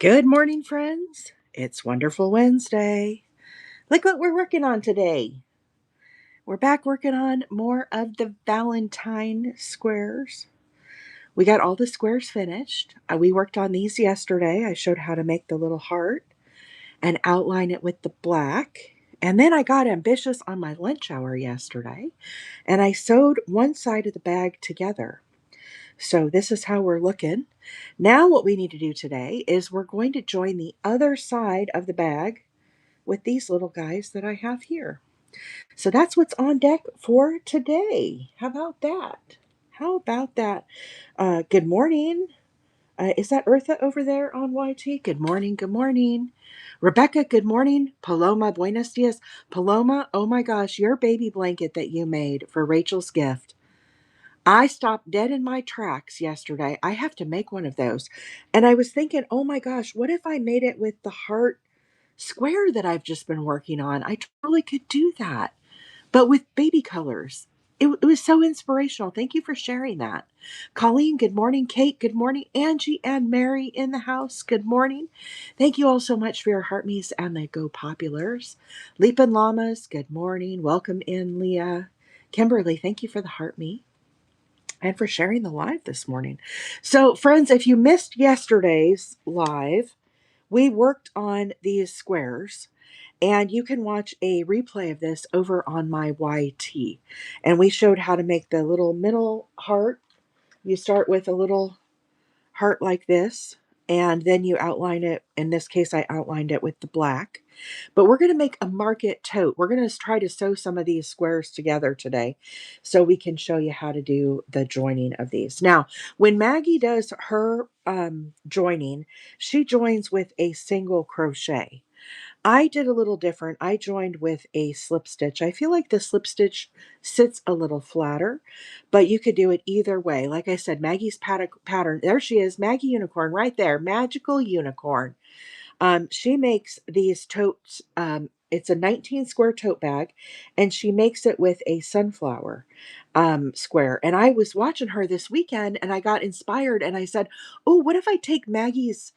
Good morning, friends. It's Wonderful Wednesday. Look what we're working on today. We're back working on more of the Valentine squares. We got all the squares finished. We worked on these yesterday. I showed how to make the little heart and outline it with the black. And then I got ambitious on my lunch hour yesterday and I sewed one side of the bag together. So this is how we're looking. Now what we need to do today is we're going to join the other side of the bag with these little guys that I have here. So that's what's on deck for today. How about that? How about that? Good morning. Is that Eartha over there on YT? Good morning. Good morning. Rebecca, good morning. Paloma, buenos dias. Paloma, oh my gosh, your baby blanket that you made for Rachel's gift. I stopped dead in my tracks yesterday. I have to make one of those. And I was thinking, oh my gosh, what if I made it with the heart square that I've just been working on? I totally could do that, but with baby colors. It was so inspirational. Thank you for sharing that. Colleen, good morning. Kate, good morning. Angie and Mary in the house, good morning. Thank you all so much for your heart me's and the Go Populars. Leapin' Llamas, good morning. Welcome in, Leah. Kimberly, thank you for the heart me and for sharing the live this morning. So, friends, if you missed yesterday's live, we worked on these squares, and you can watch a replay of this over on my YT. And we showed how to make the little middle heart. You start with a little heart like this, and then you outline it. In this case, I outlined it with the black. But we're going to make a market tote. We're going to try to sew some of these squares together today so we can show you how to do the joining of these. Now, when Maggie does her joining, she joins with a single crochet. I did a little different. I joined with a slip stitch. I feel like the slip stitch sits a little flatter, but you could do it either way. Like I said, Maggie's pattern, there she is, Maggie Unikorn right there, Magical Unicorn. She makes these totes. It's a 19 square tote bag, and she makes it with a sunflower square. And I was watching her this weekend, and I got inspired, and I said, "Oh, what if I take Maggie's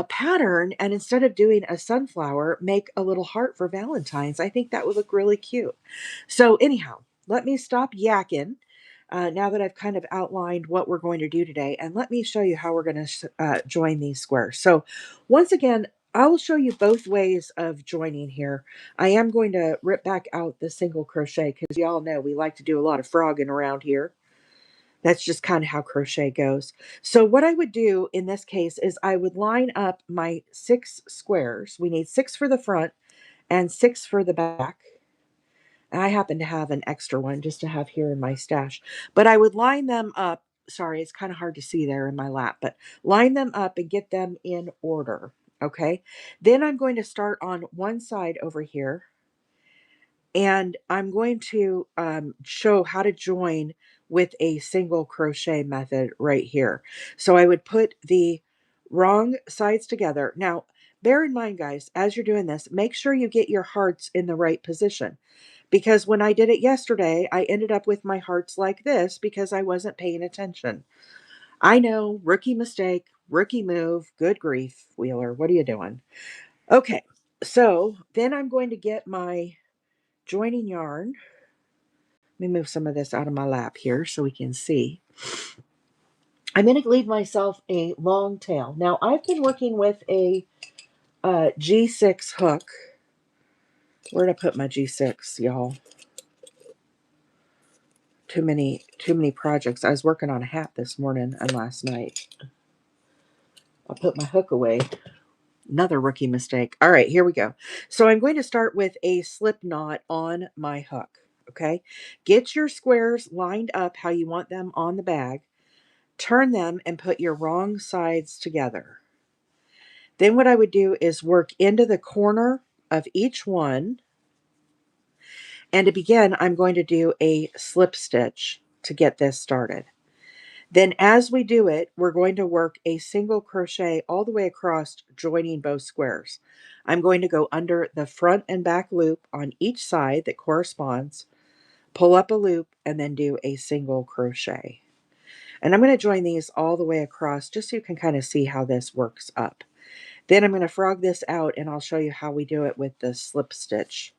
pattern and instead of doing a sunflower, make a little heart for Valentine's? I think that would look really cute." So anyhow, let me stop yakking. Now that I've kind of outlined what we're going to do today, and let me show you how we're going to join these squares. So once again, I will show you both ways of joining here. I am going to rip back out the single crochet because y'all know we like to do a lot of frogging around here. That's just kind of how crochet goes. So what I would do in this case is I would line up my 6 squares. We need 6 for the front and 6 for the back. And I happen to have an extra one just to have here in my stash. But I would line them up. Sorry, it's kind of hard to see there in my lap, but line them up and get them in order. Okay. Then I'm going to start on one side over here, and I'm going to show how to join with a single crochet method right here. So I would put the wrong sides together. Now, bear in mind, guys, as you're doing this, make sure you get your hearts in the right position. Because when I did it yesterday, I ended up with my hearts like this because I wasn't paying attention. I know, rookie mistake, rookie move, good grief, Wheeler, what are you doing? Okay, so then I'm going to get my joining yarn. Let me move some of this out of my lap here so we can see. I'm going to leave myself a long tail. Now, I've been working with a G6 hook. Where did I put my G6, y'all? Too many projects. I was working on a hat this morning and last night. I'll put my hook away. Another rookie mistake. All right, here we go. So I'm going to start with a slip knot on my hook. Okay, get your squares lined up how you want them on the bag. Turn them and put your wrong sides together. Then what I would do is work into the corner of each one. And to begin, I'm going to do a slip stitch to get this started. Then as we do it, we're going to work a single crochet all the way across, joining both squares. I'm going to go under the front and back loop on each side that corresponds, pull up a loop, and then do a single crochet. And I'm going to join these all the way across just so you can kind of see how this works up. Then I'm going to frog this out and I'll show you how we do it with the slip stitch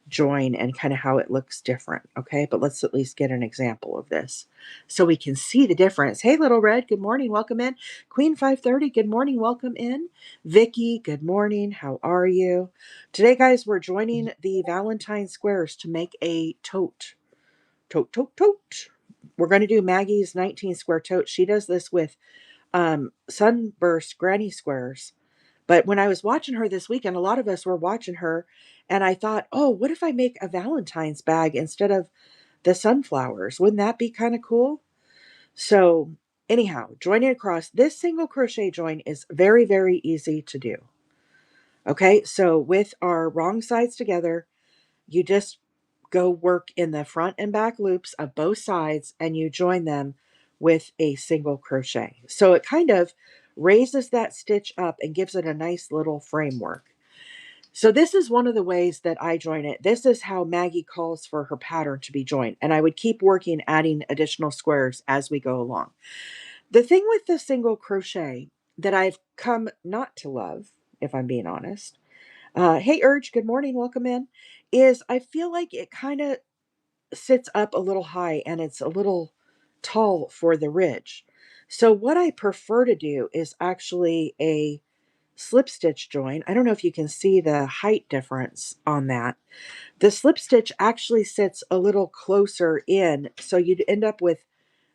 join and kind of how it looks different. Okay, but let's at least get an example of this so we can see the difference. Hey, Little Red, good morning, welcome in. Queen 530, good morning, welcome in. Vicky, good morning, how are you? Today, guys, we're joining the Valentine squares to make a tote. Tote. We're going to do Maggie's 19 square tote. She does this with sunburst granny squares. But when I was watching her this weekend, a lot of us were watching her, and I thought, oh, what if I make a Valentine's bag instead of the sunflowers? Wouldn't that be kind of cool? So anyhow, joining across, this single crochet join is very, very easy to do. Okay, so with our wrong sides together, you just go work in the front and back loops of both sides and you join them with a single crochet. So it kind of raises that stitch up and gives it a nice little framework. So this is one of the ways that I join it. This is how Maggie calls for her pattern to be joined. And I would keep working, adding additional squares as we go along. The thing with the single crochet that I've come not to love, if I'm being honest, hey Urge, good morning, welcome in, is I feel like it kind of sits up a little high and it's a little tall for the ridge. So what I prefer to do is actually a slip stitch join. I don't know if you can see the height difference on that. The slip stitch actually sits a little closer in, so you'd end up with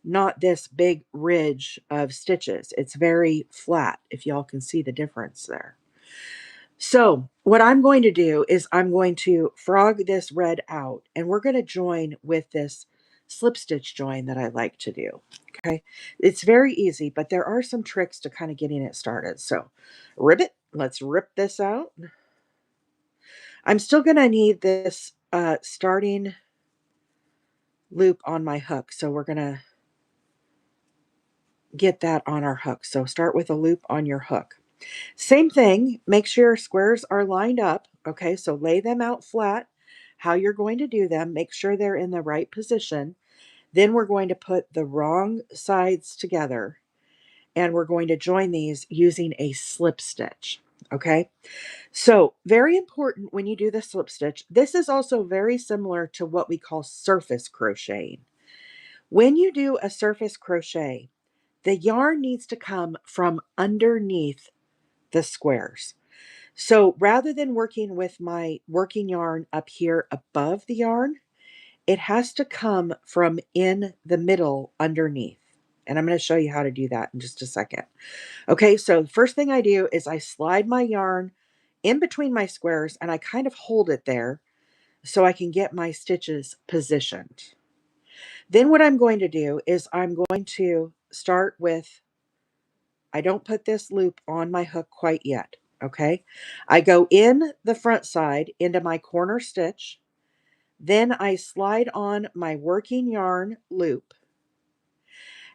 not this big ridge of stitches. It's very flat, if y'all can see the difference there. So what I'm going to do is I'm going to frog this red out and we're going to join with this slip stitch join that I like to do. Okay. It's very easy, but there are some tricks to kind of getting it started. So ribbit, let's rip this out. I'm still going to need this starting loop on my hook. So we're going to get that on our hook. So start with a loop on your hook. Same thing, make sure your squares are lined up. Okay, so lay them out flat. How you're going to do them, make sure they're in the right position. Then we're going to put the wrong sides together and we're going to join these using a slip stitch. Okay, so very important when you do the slip stitch. This is also very similar to what we call surface crocheting. When you do a surface crochet, the yarn needs to come from underneath the squares. So rather than working with my working yarn up here above the yarn, it has to come from in the middle underneath. And I'm going to show you how to do that in just a second. Okay, so the first thing I do is I slide my yarn in between my squares and I kind of hold it there so I can get my stitches positioned. Then what I'm going to do is I'm going to start with, I don't put this loop on my hook quite yet. Okay, I go in the front side into my corner stitch, then I slide on my working yarn loop,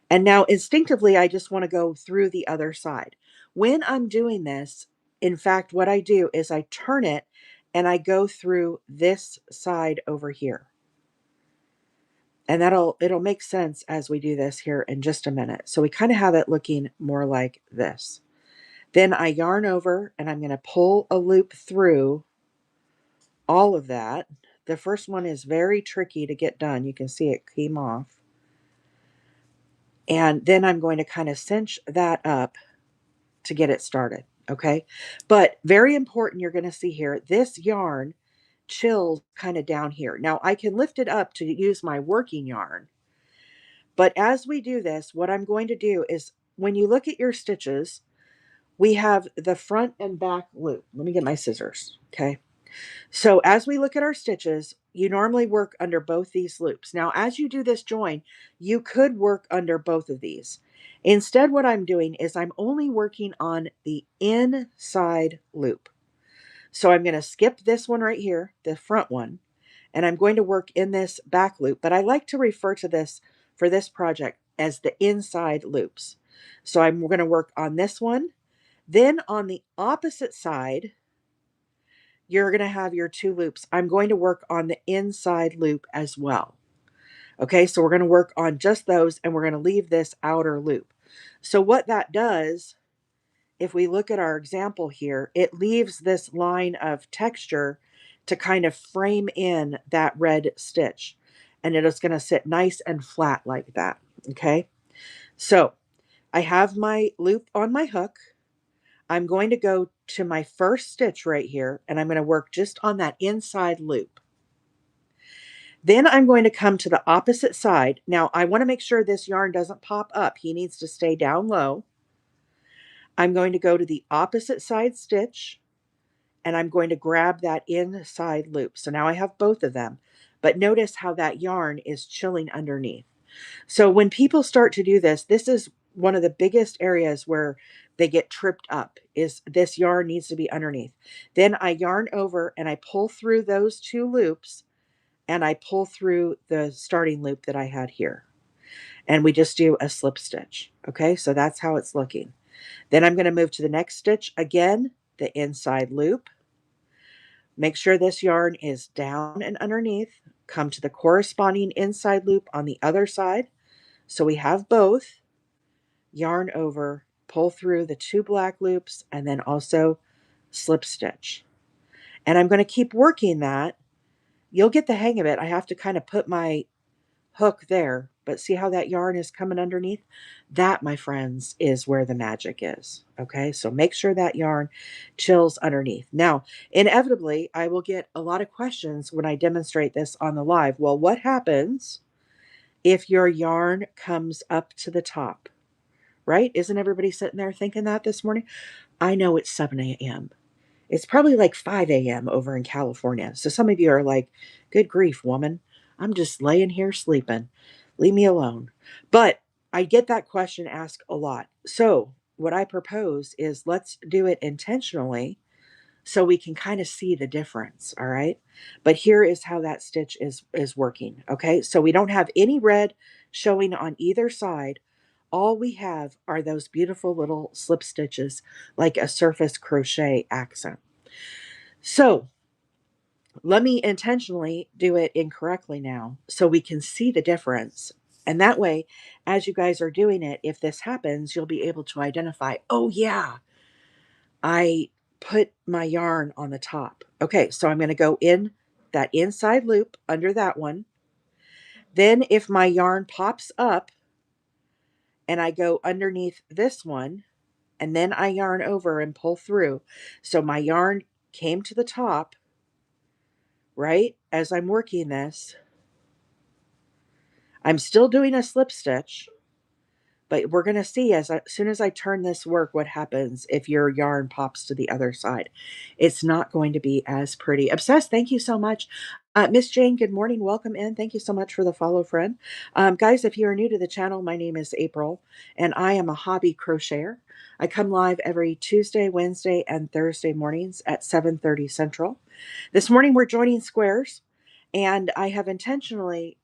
and now instinctively I just want to go through the other side. When I'm doing this, in fact, what I do is I turn it and I go through this side over here. And it'll make sense as we do this here in just a minute. So we kind of have it looking more like this. Then I yarn over and I'm going to pull a loop through all of that. The first one is very tricky to get done. You can see it came off. And then I'm going to kind of cinch that up to get it started. Okay. But very important, you're going to see here, this yarn chills kind of down here. Now I can lift it up to use my working yarn. But as we do this, what I'm going to do is when you look at your stitches, we have the front and back loop. Let me get my scissors. Okay. So as we look at our stitches, you normally work under both these loops. Now, as you do this join, you could work under both of these. Instead, what I'm doing is I'm only working on the inside loop. So I'm going to skip this one right here, the front one, and I'm going to work in this back loop. But I like to refer to this for this project as the inside loops. So I'm going to work on this one. Then on the opposite side, you're going to have your two loops. I'm going to work on the inside loop as well. Okay, so we're going to work on just those and we're going to leave this outer loop. So what that does if we look at our example here, it leaves this line of texture to kind of frame in that red stitch. And it is going to sit nice and flat like that. Okay. So I have my loop on my hook. I'm going to go to my first stitch right here, and I'm going to work just on that inside loop. Then I'm going to come to the opposite side. Now I want to make sure this yarn doesn't pop up. He needs to stay down low. I'm going to go to the opposite side stitch, and I'm going to grab that inside loop. So now I have both of them, but notice how that yarn is chilling underneath. So when people start to do this, this is one of the biggest areas where they get tripped up, is this yarn needs to be underneath. Then I yarn over and I pull through those two loops, and I pull through the starting loop that I had here. And we just do a slip stitch. Okay, so that's how it's looking. Then I'm going to move to the next stitch. Again, the inside loop. Make sure this yarn is down and underneath. Come to the corresponding inside loop on the other side. So we have both. Yarn over, pull through the two black loops, and then also slip stitch. And I'm going to keep working that. You'll get the hang of it. I have to kind of put my hook there, but see how that yarn is coming underneath? That, my friends, is where the magic is. Okay, so make sure that yarn chills underneath. Now, inevitably, I will get a lot of questions when I demonstrate this on the live. Well, what happens if your yarn comes up to the top? Right? Isn't everybody sitting there thinking that this morning? I know it's 7 a.m. It's probably like 5 a.m. over in California. So some of you are like, good grief, woman. I'm just laying here sleeping. Leave me alone. But I get that question asked a lot. So what I propose is let's do it intentionally so we can kind of see the difference. All right. But here is how that stitch is working. Okay. So we don't have any red showing on either side. All we have are those beautiful little slip stitches, like a surface crochet accent. So let me intentionally do it incorrectly now so we can see the difference. And that way, as you guys are doing it, if this happens, you'll be able to identify, oh yeah, I put my yarn on the top. Okay, so I'm going to go in that inside loop under that one. Then if my yarn pops up and I go underneath this one, and then I yarn over and pull through. So my yarn came to the top, right? As I'm working this, I'm still doing a slip stitch, but we're going to see as soon as I turn this work, what happens if your yarn pops to the other side. It's not going to be as pretty. Obsessed, thank you so much. Miss Jane, good morning. Welcome in. Thank you so much for the follow, friend. Guys, if you are new to the channel, my name is April, and I am a hobby crocheter. I come live every Tuesday, Wednesday, and Thursday mornings at 7:30 Central. This morning, we're joining squares, and I have intentionally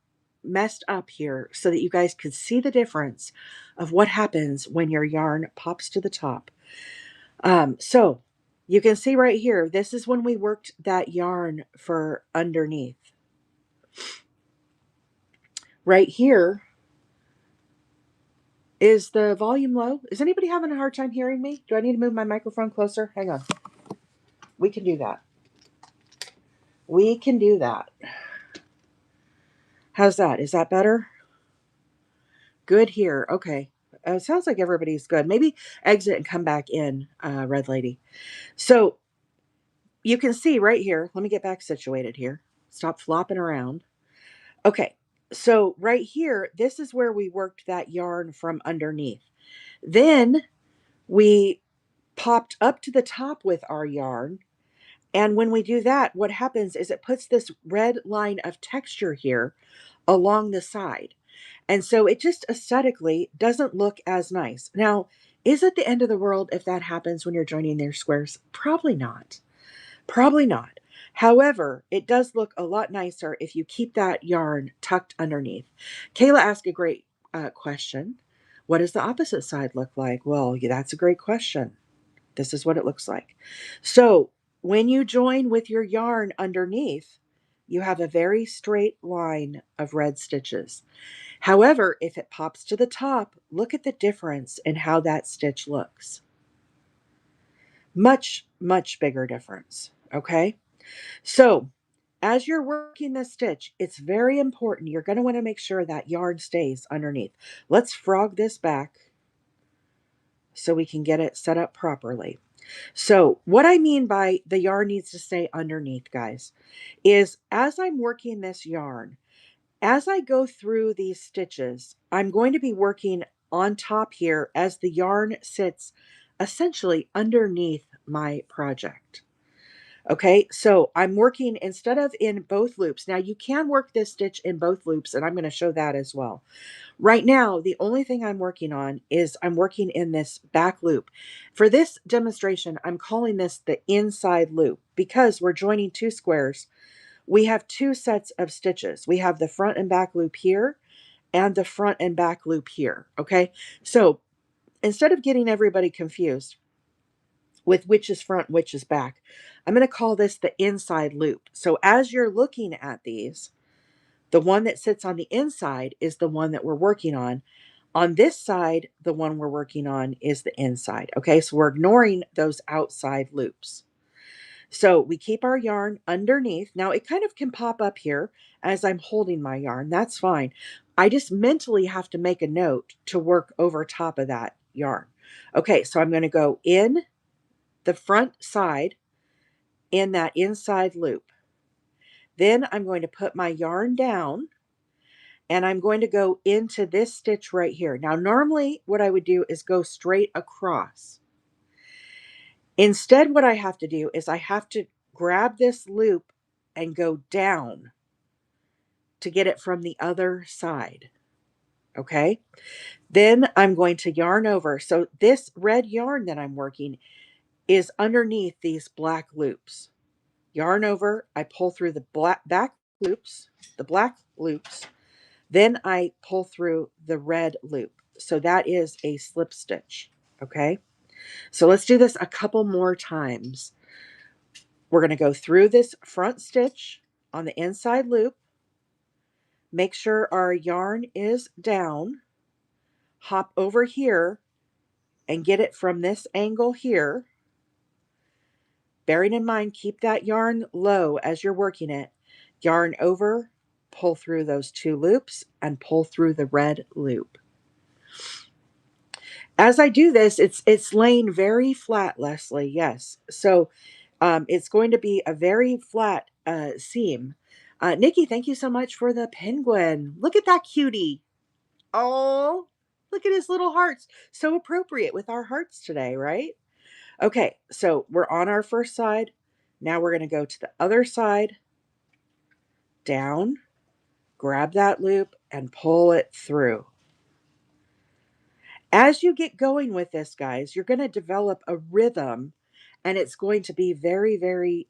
messed up here so that you guys could see the difference of what happens when your yarn pops to the top. So you can see right here, this is when we worked that yarn for underneath. Right here is the volume low. Is anybody having a hard time hearing me? Do I need to move my microphone closer? Hang on. We can do that. We can do that. How's that? Is that better? Good here. Okay. Sounds like everybody's good. Maybe exit and come back in, Red Lady. So you can see right here. Let me get back situated here. Stop flopping around. Okay. So right here, this is where we worked that yarn from underneath. Then we popped up to the top with our yarn. And when we do that, what happens is it puts this red line of texture here along the side. And so it just aesthetically doesn't look as nice. Now, is it the end of the world if that happens when you're joining their squares? Probably not. Probably not. However, it does look a lot nicer if you keep that yarn tucked underneath. Kayla asked a great question. What does the opposite side look like? Well, yeah, that's a great question. This is what it looks like. So when you join with your yarn underneath, you have a very straight line of red stitches. However, if it pops to the top, look at the difference in how that stitch looks. Much, much bigger difference. Okay. So as you're working this stitch, it's very important. You're going to want to make sure that yarn stays underneath. Let's frog this back so we can get it set up properly. So what I mean by the yarn needs to stay underneath, guys, is as I'm working this yarn, as I go through these stitches, I'm going to be working on top here as the yarn sits essentially underneath my project. Okay, so I'm working instead of in both loops. Now you can work this stitch in both loops, and I'm going to show that as well. Right now, the only thing I'm working on is I'm working in this back loop. For this demonstration, I'm calling this the inside loop because we're joining two squares. We have two sets of stitches. We have the front and back loop here and the front and back loop here. Okay, so instead of getting everybody confused with which is front, which is back, I'm going to call this the inside loop. So as you're looking at these, the one that sits on the inside is the one that we're working on. On this side, the one we're working on is the inside. Okay, so we're ignoring those outside loops. So we keep our yarn underneath. Now it kind of can pop up here as I'm holding my yarn. That's fine. I just mentally have to make a note to work over top of that yarn. Okay, so I'm going to go in the front side in that inside loop. Then I'm going to put my yarn down and I'm going to go into this stitch right here. Now, normally what I would do is go straight across. Instead, what I have to do is I have to grab this loop and go down to get it from the other side. Okay. Then I'm going to yarn over. So this red yarn that I'm working is underneath these black loops. Yarn over, I pull through the back loops, the black loops. Then I pull through the red loop. So that is a slip stitch. Okay. So let's do this a couple more times. We're going to go through this front stitch on the inside loop. Make sure our yarn is down. Hop over here and get it from this angle here. Bearing in mind, keep that yarn low as you're working it. Yarn over, pull through those two loops, and pull through the red loop. As I do this, it's laying very flat, Leslie. Yes. So it's going to be a very flat seam. Nikki, thank you so much for the penguin. Look at that cutie. Oh, look at his little hearts. So appropriate with our hearts today, right? Okay, so we're on our first side. Now we're going to go to the other side, down, grab that loop, and pull it through. As you get going with this, guys, you're going to develop a rhythm, and it's going to be very, very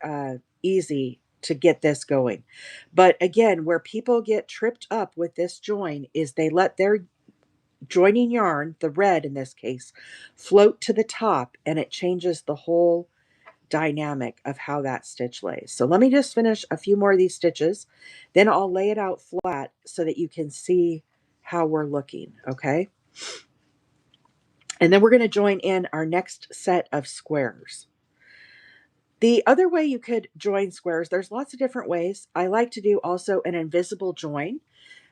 easy to get this going. But again, where people get tripped up with this join is they let their joining yarn, the red in this case, float to the top, and it changes the whole dynamic of how that stitch lays. So let me just finish a few more of these stitches, then I'll lay it out flat so that you can see how we're looking, okay? And then we're going to join in our next set of squares. The other way you could join squares, there's lots of different ways. I like to do also an invisible join,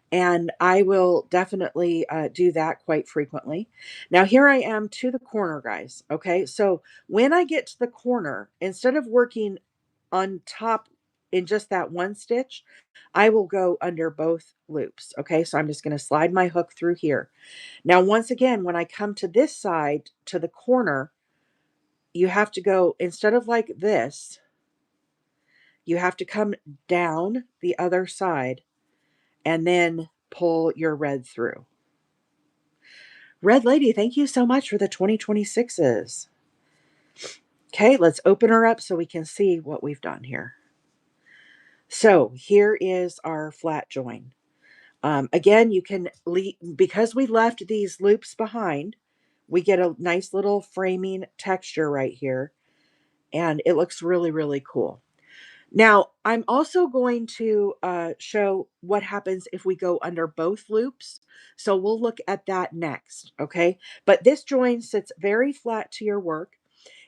and I will definitely do that quite frequently. Now here I am to the corner, guys. Okay, so when I get to the corner, instead of working on top in just that one stitch, I will go under both loops. Okay, so I'm just going to slide my hook through here. Now, once again, when I come to this side, to the corner, you have to go, instead of like this, you have to come down the other side and then pull your red through. Red Lady, thank you so much for the 2026s. Okay, let's open her up so we can see what we've done here. So here is our flat join. Again, you can leave, because we left these loops behind, we get a nice little framing texture right here, and it looks really, really cool. Now, I'm also going to show what happens if we go under both loops. So we'll look at that next, okay? But this join sits very flat to your work.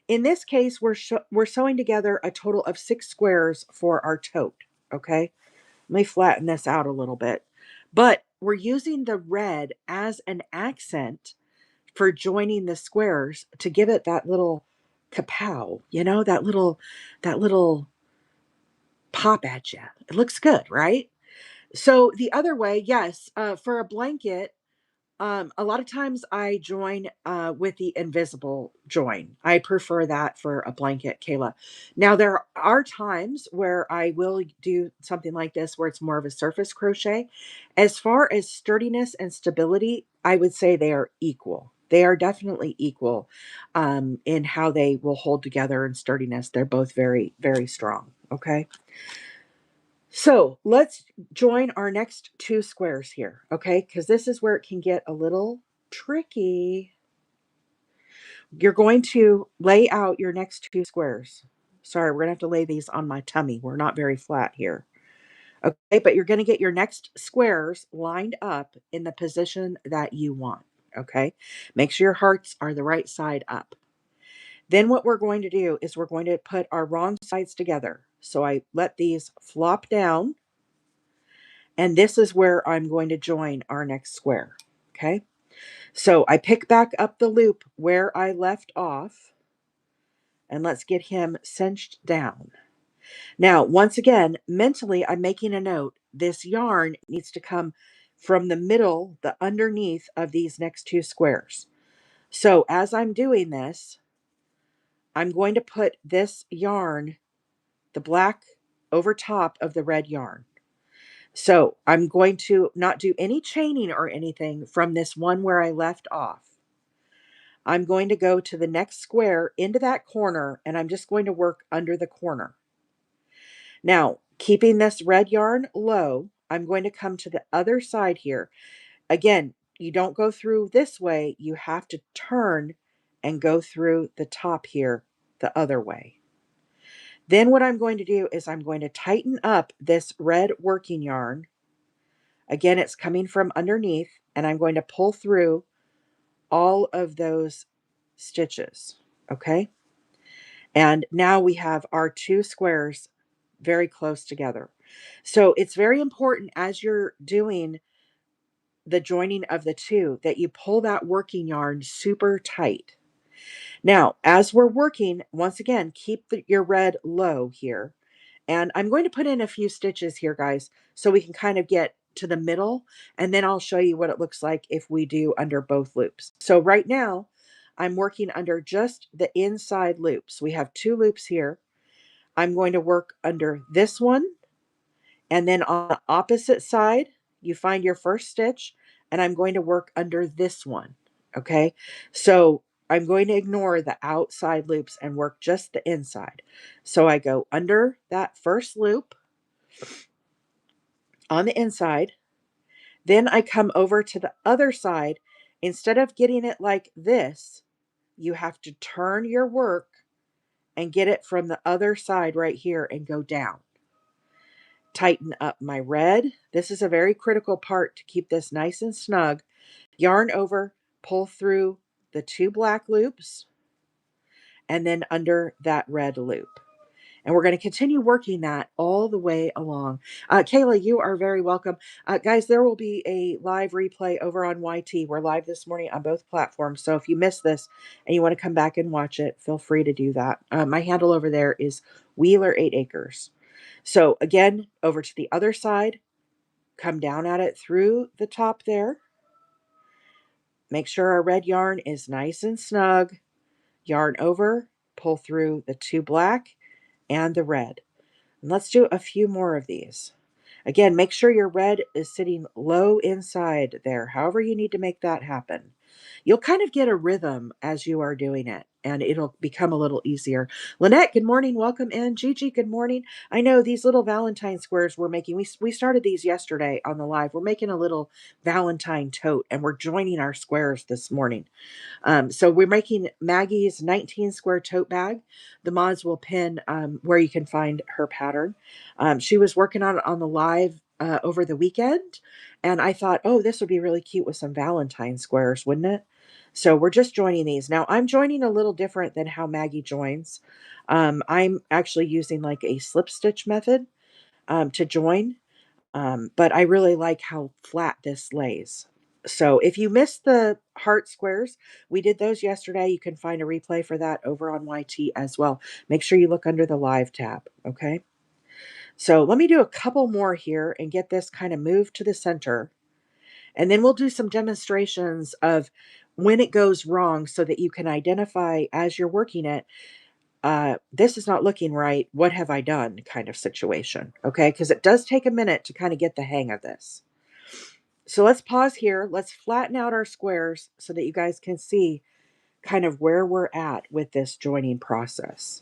in this case, we're sewing together a total of 6 squares for our tote. Okay. Let me flatten this out a little bit. But we're using the red as an accent for joining the squares to give it that little kapow, that little pop at you. It looks good, right? So the other way, yes, for a blanket, a lot of times I join with the invisible join. I prefer that for a blanket, Kayla. Now there are times where I will do something like this where it's more of a surface crochet. As far as sturdiness and stability, I would say they are equal. They are definitely equal in how they will hold together and sturdiness. They're both very, very strong. Okay. So let's join our next 2 squares here, okay? Because this is where it can get a little tricky. You're going to lay out your next 2 squares. Sorry, we're going to have to lay these on my tummy. We're not very flat here. Okay, but you're going to get your next squares lined up in the position that you want, okay? Make sure your hearts are the right side up. Then what we're going to do is we're going to put our wrong sides together. So I let these flop down. And this is where I'm going to join our next square. Okay. So I pick back up the loop where I left off. And let's get him cinched down. Now, once again, mentally, I'm making a note. This yarn needs to come from the middle, the underneath of these next 2 squares. So as I'm doing this, I'm going to put this yarn, the black, over top of the red yarn. So I'm going to not do any chaining or anything from this one where I left off. I'm going to go to the next square into that corner, and I'm just going to work under the corner. Now, keeping this red yarn low, I'm going to come to the other side here. Again, you don't go through this way. You have to turn and go through the top here the other way. Then what I'm going to do is I'm going to tighten up this red working yarn. Again, it's coming from underneath, and I'm going to pull through all of those stitches, okay? And now we have our 2 squares very close together. So it's very important as you're doing the joining of the two that you pull that working yarn super tight. Now, as we're working, once again, keep your red low here. And I'm going to put in a few stitches here, guys, so we can kind of get to the middle, and then I'll show you what it looks like if we do under both loops. So right now, I'm working under just the inside loops. We have 2 loops here. I'm going to work under this one, and then on the opposite side, you find your first stitch, and I'm going to work under this one, okay? So I'm going to ignore the outside loops and work just the inside. So I go under that first loop on the inside. Then I come over to the other side. Instead of getting it like this, you have to turn your work and get it from the other side right here and go down. Tighten up my red. This is a very critical part to keep this nice and snug. Yarn over, pull through the 2 black loops, and then under that red loop. And we're going to continue working that all the way along. Kayla, you are very welcome. Guys, there will be a live replay over on YT. We're live this morning on both platforms. So if you missed this and you want to come back and watch it, feel free to do that. My handle over there is Wheeler 8 Acres. So again, over to the other side, come down at it through the top there. Make sure our red yarn is nice and snug. Yarn over, pull through the 2 black and the red. And let's do a few more of these. Again, make sure your red is sitting low inside there, however you need to make that happen. You'll kind of get a rhythm as you are doing it, and it'll become a little easier. Lynette, good morning. Welcome in. Gigi, good morning. I know these little Valentine squares we're making, we started these yesterday on the live. We're making a little Valentine tote, and we're joining our squares this morning. So we're making Maggie's 19 square tote bag. The mods will pin where you can find her pattern. She was working on it on the live over the weekend. And I thought, oh, this would be really cute with some Valentine squares, wouldn't it? So we're just joining these. Now I'm joining a little different than how Maggie joins. I'm actually using like a slip stitch method to join, but I really like how flat this lays. So if you missed the heart squares, we did those yesterday. You can find a replay for that over on YT as well. Make sure you look under the live tab, okay? So let me do a couple more here and get this kind of moved to the center. And then we'll do some demonstrations of when it goes wrong so that you can identify as you're working it, this is not looking right. What have I done kind of situation. Okay. Because it does take a minute to kind of get the hang of this. So let's pause here. Let's flatten out our squares so that you guys can see kind of where we're at with this joining process.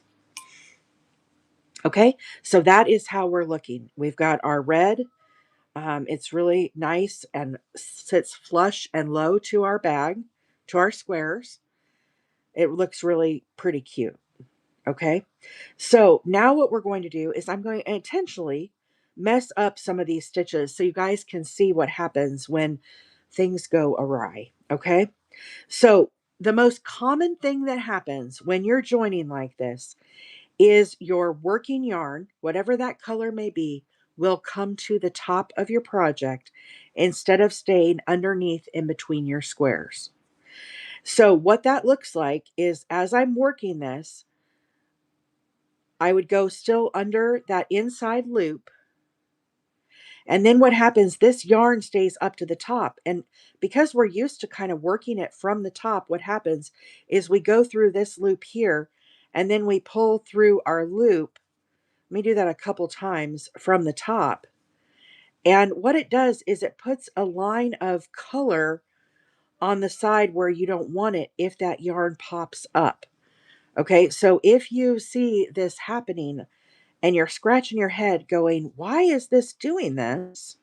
Okay. So that is how we're looking. We've got our red. It's really nice and sits flush and low to our bag, to our squares. It looks really pretty cute. Okay. So now what we're going to do is I'm going to intentionally mess up some of these stitches so you guys can see what happens when things go awry. Okay. So the most common thing that happens when you're joining like this is your working yarn, whatever that color may be, will come to the top of your project instead of staying underneath in between your squares. So what that looks like is as I'm working this, I would go still under that inside loop. And then what happens, this yarn stays up to the top. And because we're used to kind of working it from the top, what happens is we go through this loop here and then we pull through our loop. Let me do that a couple times from the top. And what it does is it puts a line of color on the side where you don't want it if that yarn pops up. Okay, so if you see this happening and you're scratching your head going, why is this doing this?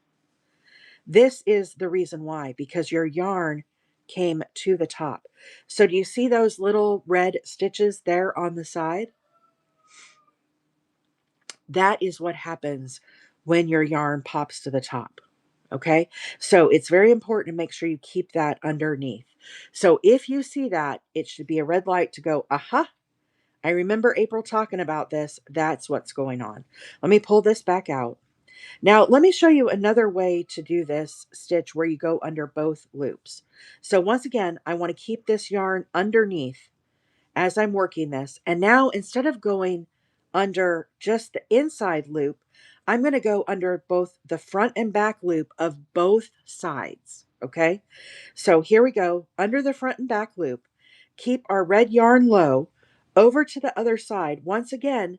This is the reason why, because your yarn came to the top. So do you see those little red stitches there on the side? That is what happens when your yarn pops to the top. Okay, so it's very important to make sure you keep that underneath. So if you see that, it should be a red light to go, aha, I remember April talking about this. That's what's going on. Let me pull this back out. Now, let me show you another way to do this stitch where you go under both loops. So once again, I want to keep this yarn underneath as I'm working this. And now instead of going under just the inside loop, I'm going to go under both the front and back loop of both sides. Okay. So here we go under the front and back loop, keep our red yarn low over to the other side. Once again,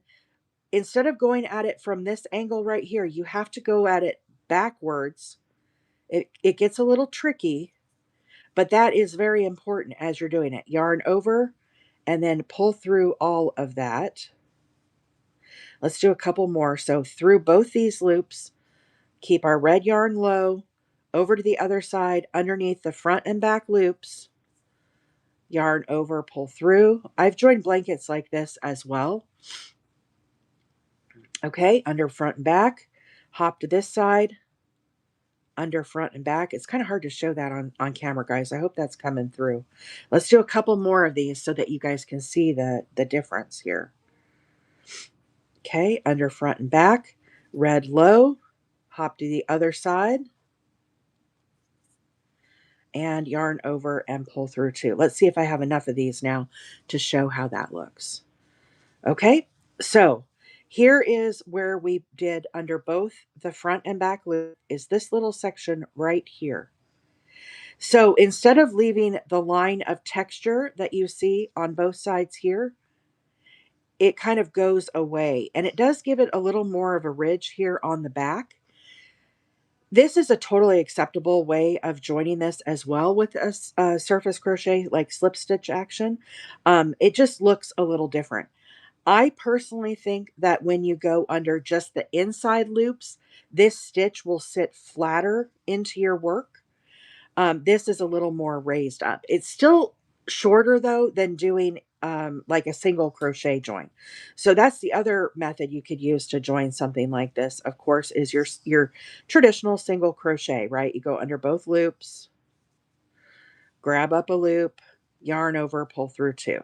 instead of going at it from this angle right here, you have to go at it backwards. It gets a little tricky, but that is very important as you're doing it. Yarn over and then pull through all of that. Let's do a couple more. So through both these loops, keep our red yarn low, over to the other side, underneath the front and back loops, yarn over, pull through. I've joined blankets like this as well. Okay, under front and back, hop to this side, under front and back. It's kind of hard to show that on camera, guys. I hope that's coming through. Let's do a couple more of these so that you guys can see the difference here. Okay, under front and back, red low, hop to the other side, and yarn over and pull through too. Let's see if I have enough of these now to show how that looks. Okay, so here is where we did under both the front and back loop is this little section right here. So instead of leaving the line of texture that you see on both sides here, it kind of goes away and it does give it a little more of a ridge here on the back. This is a totally acceptable way of joining this as well with a surface crochet like slip stitch action. It just looks a little different. I personally think that when you go under just the inside loops, this stitch will sit flatter into your work. This is a little more raised up. It's still shorter though than doing like a single crochet join. So that's the other method you could use to join something like this, of course, is your traditional single crochet, right? You go under both loops, grab up a loop, yarn over, pull through 2.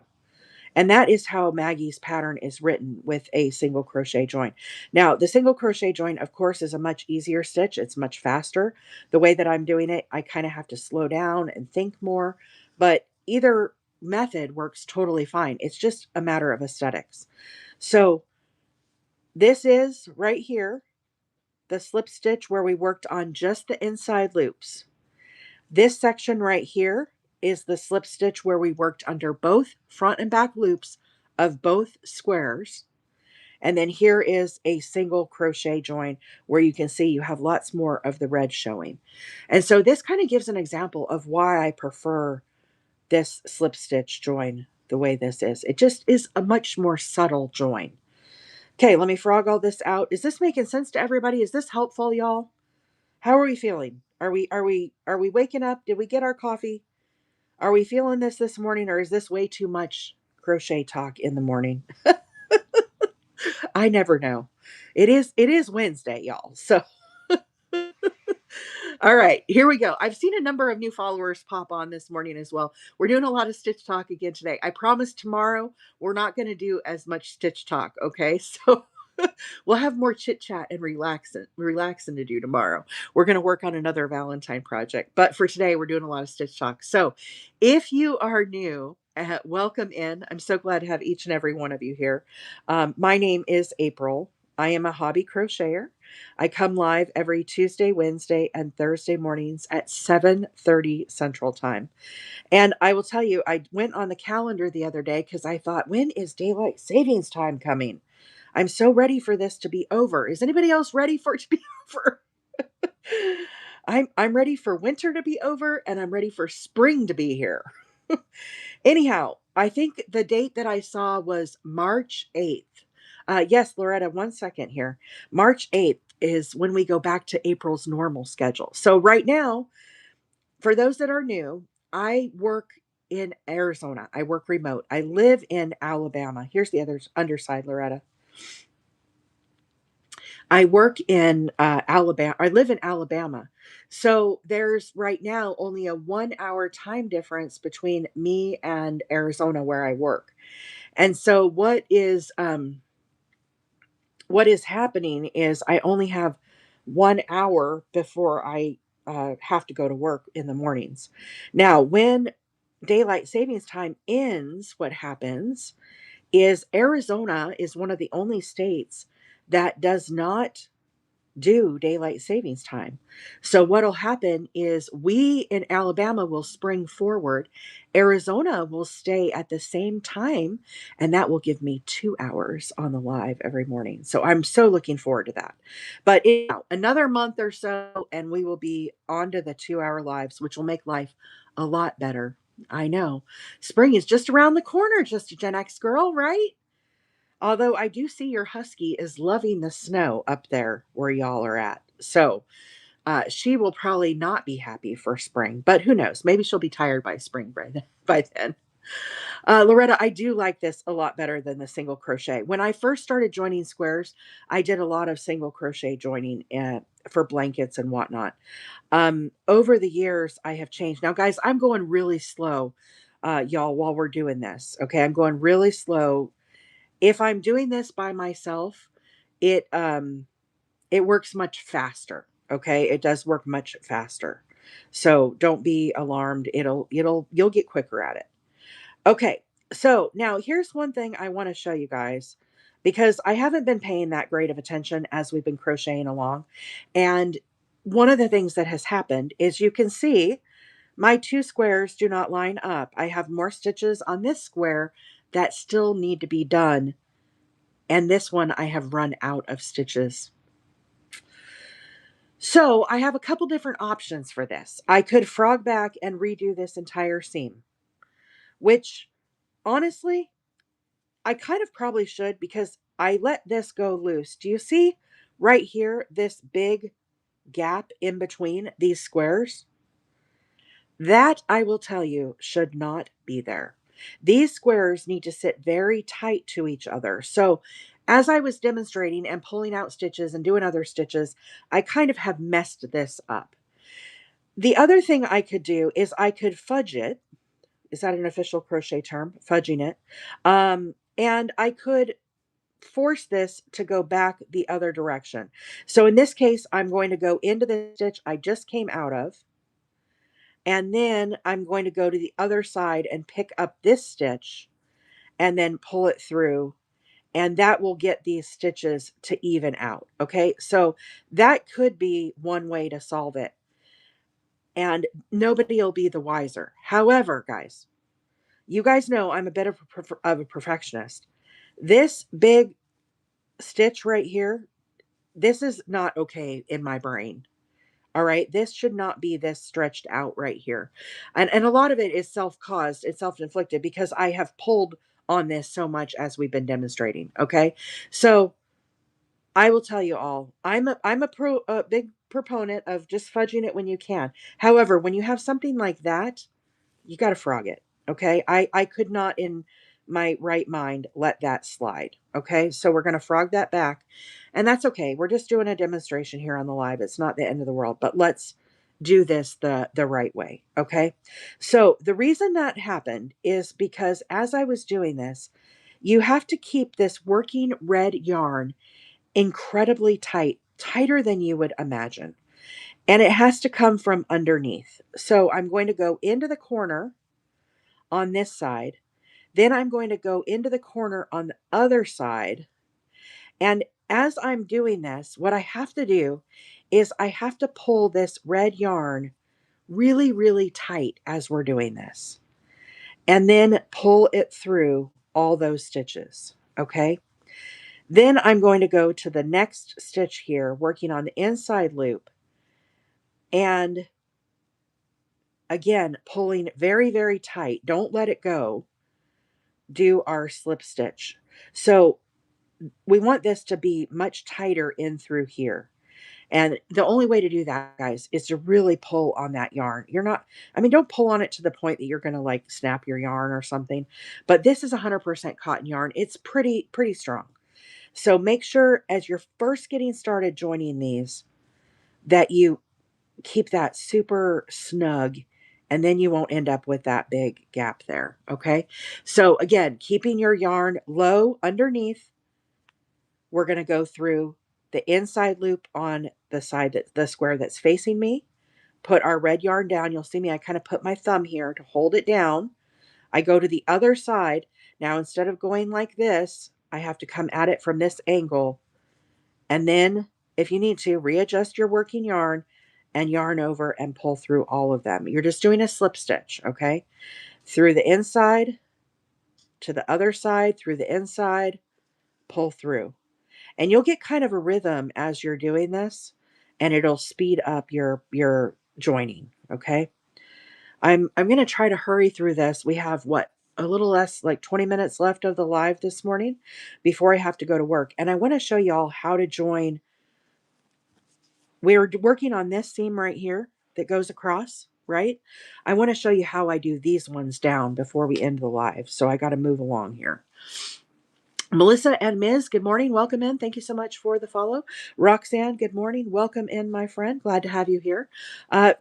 And that is how Maggie's pattern is written with a single crochet join. Now, the single crochet join, of course, is a much easier stitch. It's much faster. The way that I'm doing it, I kind of have to slow down and think more, but either method works totally fine. It's just a matter of aesthetics. So this is right here, the slip stitch where we worked on just the inside loops. This section right here is the slip stitch where we worked under both front and back loops of both squares. And then here is a single crochet join where you can see you have lots more of the red showing. And so this kind of gives an example of why I prefer this slip stitch join the way this is. It just is a much more subtle join. Okay, let me frog all this out. Is this making sense to everybody? Is this helpful, y'all? How are we feeling? Are we waking up? Did we get our coffee? Are we feeling this morning, or is this way too much crochet talk in the morning? I never know. It is Wednesday, y'all. So all right, here we go. I've seen a number of new followers pop on this morning as well. We're doing a lot of stitch talk again today. I promise tomorrow we're not going to do as much stitch talk, okay? So we'll have more chit chat and relaxing to do tomorrow. We're going to work on another Valentine project, but for today we're doing a lot of stitch talk. So if you are new, welcome in. I'm so glad to have each and every one of you here. My name is April. I am a hobby crocheter. I come live every Tuesday, Wednesday, and Thursday mornings at 7:30 Central Time. And I will tell you, I went on the calendar the other day because I thought, when is daylight savings time coming? I'm so ready for this to be over. Is anybody else ready for it to be over? I'm ready for winter to be over, and I'm ready for spring to be here. Anyhow, I think the date that I saw was March 8th. Yes, Loretta, 1 second here. March 8th is when we go back to April's normal schedule. So right now, for those that are new, I work in Arizona. I work remote. I live in Alabama. Here's the other underside, Loretta. I work in Alabama. I live in Alabama. So there's right now only a 1 hour time difference between me and Arizona where I work. And so what is happening is I only have 1 hour before I have to go to work in the mornings. Now, when daylight savings time ends, what happens is Arizona is one of the only states that does not do daylight savings time. So what'll happen is we in Alabama will spring forward. Arizona will stay at the same time, and that will give me 2 hours on the live every morning. So I'm so looking forward to that. But another month or so, and we will be on to the 2 hour lives, which will make life a lot better. I know. Spring is just around the corner, just a Gen X girl, right? Although I do see your husky is loving the snow up there where y'all are at. So she will probably not be happy for spring, but who knows? Maybe she'll be tired by spring by then. Loretta, I do like this a lot better than the single crochet. When I first started joining squares, I did a lot of single crochet joining for blankets and whatnot. Over the years, I have changed. Now, guys, I'm going really slow, y'all, while we're doing this. Okay, I'm going really slow. If I'm doing this by myself, it it works much faster. Okay, it does work much faster. So don't be alarmed. You'll get quicker at it. Okay, so now here's one thing I want to show you guys because I haven't been paying that great of attention as we've been crocheting along. And one of the things that has happened is you can see my 2 squares do not line up. I have more stitches on this square that still need to be done. And this one I have run out of stitches. So I have a couple different options for this. I could frog back and redo this entire seam, which honestly, I kind of probably should because I let this go loose. Do you see right here, this big gap in between these squares? That, I will tell you, should not be there. These squares need to sit very tight to each other. So as I was demonstrating and pulling out stitches and doing other stitches, I kind of have messed this up. The other thing I could do is I could fudge it Is that an official crochet term? Fudging it. And I could force this to go back the other direction. So in this case, I'm going to go into the stitch I just came out of, and then I'm going to go to the other side and pick up this stitch and then pull it through, and that will get these stitches to even out. Okay, so that could be one way to solve it, and nobody will be the wiser. However, guys, you guys know I'm a bit of a perfectionist. This big stitch right here, this is not okay in my brain. All right. This should not be this stretched out right here. And a lot of it is self-caused, it's self-inflicted because I have pulled on this so much as we've been demonstrating. Okay. So I will tell you all, I'm a big proponent of just fudging it when you can. However, when you have something like that, you got to frog it. Okay. I could not in my right mind let that slide. Okay. So we're going to frog that back, and that's okay. We're just doing a demonstration here on the live. It's not the end of the world, but let's do this the right way. Okay. So the reason that happened is because as I was doing this, you have to keep this working red yarn incredibly tight, tighter than you would imagine. And it has to come from underneath. So I'm going to go into the corner on this side. Then I'm going to go into the corner on the other side. And as I'm doing this, what I have to do is I have to pull this red yarn really, really tight as we're doing this. And then pull it through all those stitches. Okay. Then I'm going to go to the next stitch here, working on the inside loop. And again, pulling very, very tight. Don't let it go. Do our slip stitch. So we want this to be much tighter in through here. And the only way to do that, guys, is to really pull on that yarn. You're not, I mean, don't pull on it to the point that you're going to like snap your yarn or something. But this is 100% cotton yarn. It's pretty strong. So make sure as you're first getting started joining these that you keep that super snug, and then you won't end up with that big gap there. Okay. So again, keeping your yarn low underneath, we're going to go through the inside loop on the side that the square that's facing me, put our red yarn down. You'll see me, I kind of put my thumb here to hold it down. I go to the other side. Now, instead of going like this, I have to come at it from this angle. And then if you need to, readjust your working yarn and yarn over and pull through all of them. You're just doing a slip stitch, okay? Through the inside to the other side, through the inside, pull through. And you'll get kind of a rhythm as you're doing this, and it'll speed up your joining, okay? I'm going to try to hurry through this. We have what, a little less like 20 minutes left of the live this morning before I have to go to work. And I want to show y'all how to join. We're working on this seam right here that goes across, right? I want to show you how I do these ones down before we end the live. So I got to move along here. Melissa and Ms., good morning. Welcome in. Thank you so much for the follow. Roxanne, good morning. Welcome in, my friend. Glad to have you here.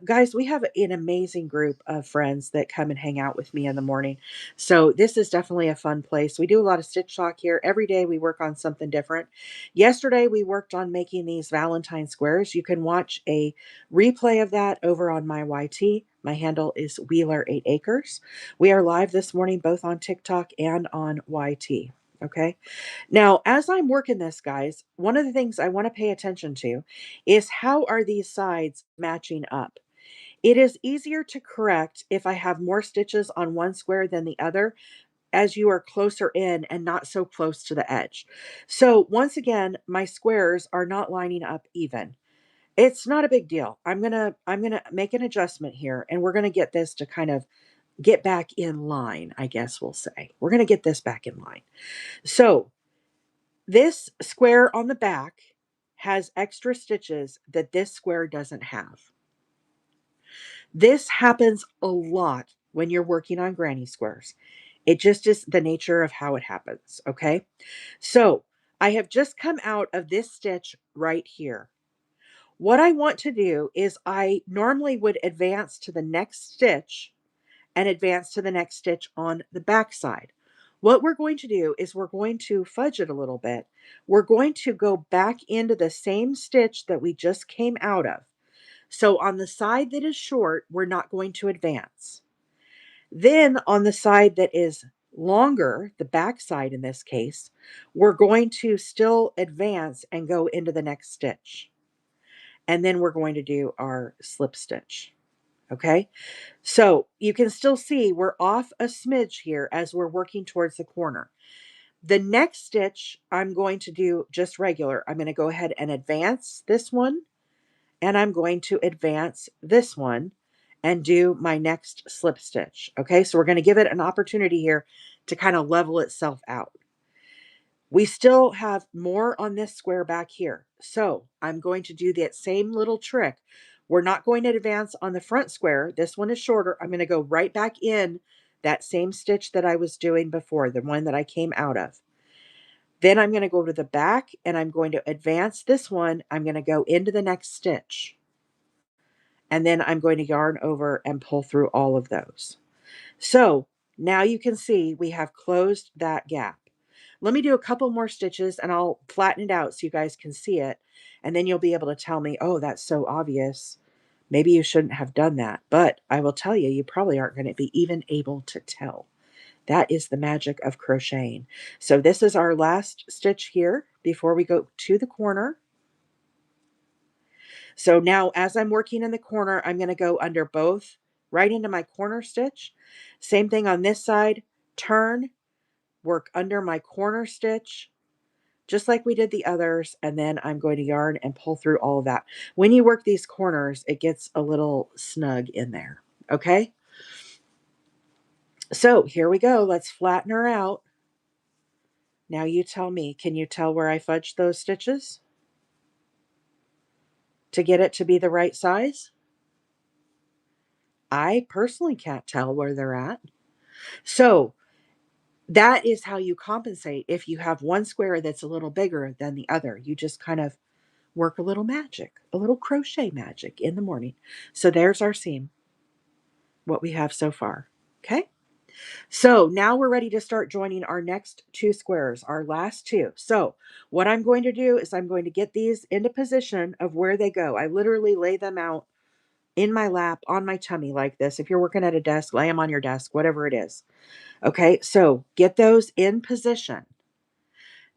Guys, we have an amazing group of friends that come and hang out with me in the morning. So this is definitely a fun place. We do a lot of stitch talk here. Every day we work on something different. Yesterday we worked on making these Valentine squares. You can watch a replay of that over on my YT. My handle is Wheeler8Acres. We are live this morning both on TikTok and on YT. Okay. Now, as I'm working this, guys, one of the things I want to pay attention to is how are these sides matching up? It is easier to correct if I have more stitches on one square than the other as you are closer in and not so close to the edge. So once again, my squares are not lining up even. It's not a big deal. I'm going to make an adjustment here, and we're going to get this to kind of get back in line, I guess we'll say. We're going to get this back in line. So this square on the back has extra stitches that this square doesn't have. This happens a lot when you're working on granny squares. It just is the nature of how it happens, okay? So I have just come out of this stitch right here. What I want to do is I normally would advance to the next stitch and advance to the next stitch on the back side. What we're going to do is we're going to fudge it a little bit. We're going to go back into the same stitch that we just came out of. So on the side that is short, we're not going to advance. Then on the side that is longer, the back side in this case, we're going to still advance and go into the next stitch. And then we're going to do our slip stitch. Okay, so you can still see we're off a smidge here as we're working towards the corner. The next stitch I'm going to do just regular. I'm going to go ahead and advance this one, and I'm going to advance this one and do my next slip stitch. Okay, so we're going to give it an opportunity here to kind of level itself out. We still have more on this square back here. So I'm going to do that same little trick. We're not going to advance on the front square. This one is shorter. I'm going to go right back in that same stitch that I was doing before, the one that I came out of. Then I'm going to go to the back and I'm going to advance this one. I'm going to go into the next stitch. And then I'm going to yarn over and pull through all of those. So now you can see we have closed that gap. Let me do a couple more stitches and I'll flatten it out so you guys can see it. And then you'll be able to tell me, oh, that's so obvious. Maybe you shouldn't have done that. But I will tell you, you probably aren't going to be even able to tell. That is the magic of crocheting. So this is our last stitch here before we go to the corner. So now as I'm working in the corner, I'm going to go under both right into my corner stitch. Same thing on this side, turn, work under my corner stitch, just like we did the others, and then I'm going to yarn and pull through all of that. When you work these corners, it gets a little snug in there, okay? So here we go. Let's flatten her out. Now you tell me, can you tell where I fudged those stitches to get it to be the right size? I personally can't tell where they're at. So that is how you compensate if you have one square that's a little bigger than the other. You just kind of work a little magic, a little crochet magic in the morning. So there's our seam, what we have so far. Okay. So now we're ready to start joining our next two squares, our last two. So what I'm going to do is I'm going to get these into position of where they go. I literally lay them out in my lap on my tummy like this. If you're working at a desk, lay them on your desk, whatever it is. Okay, so get those in position.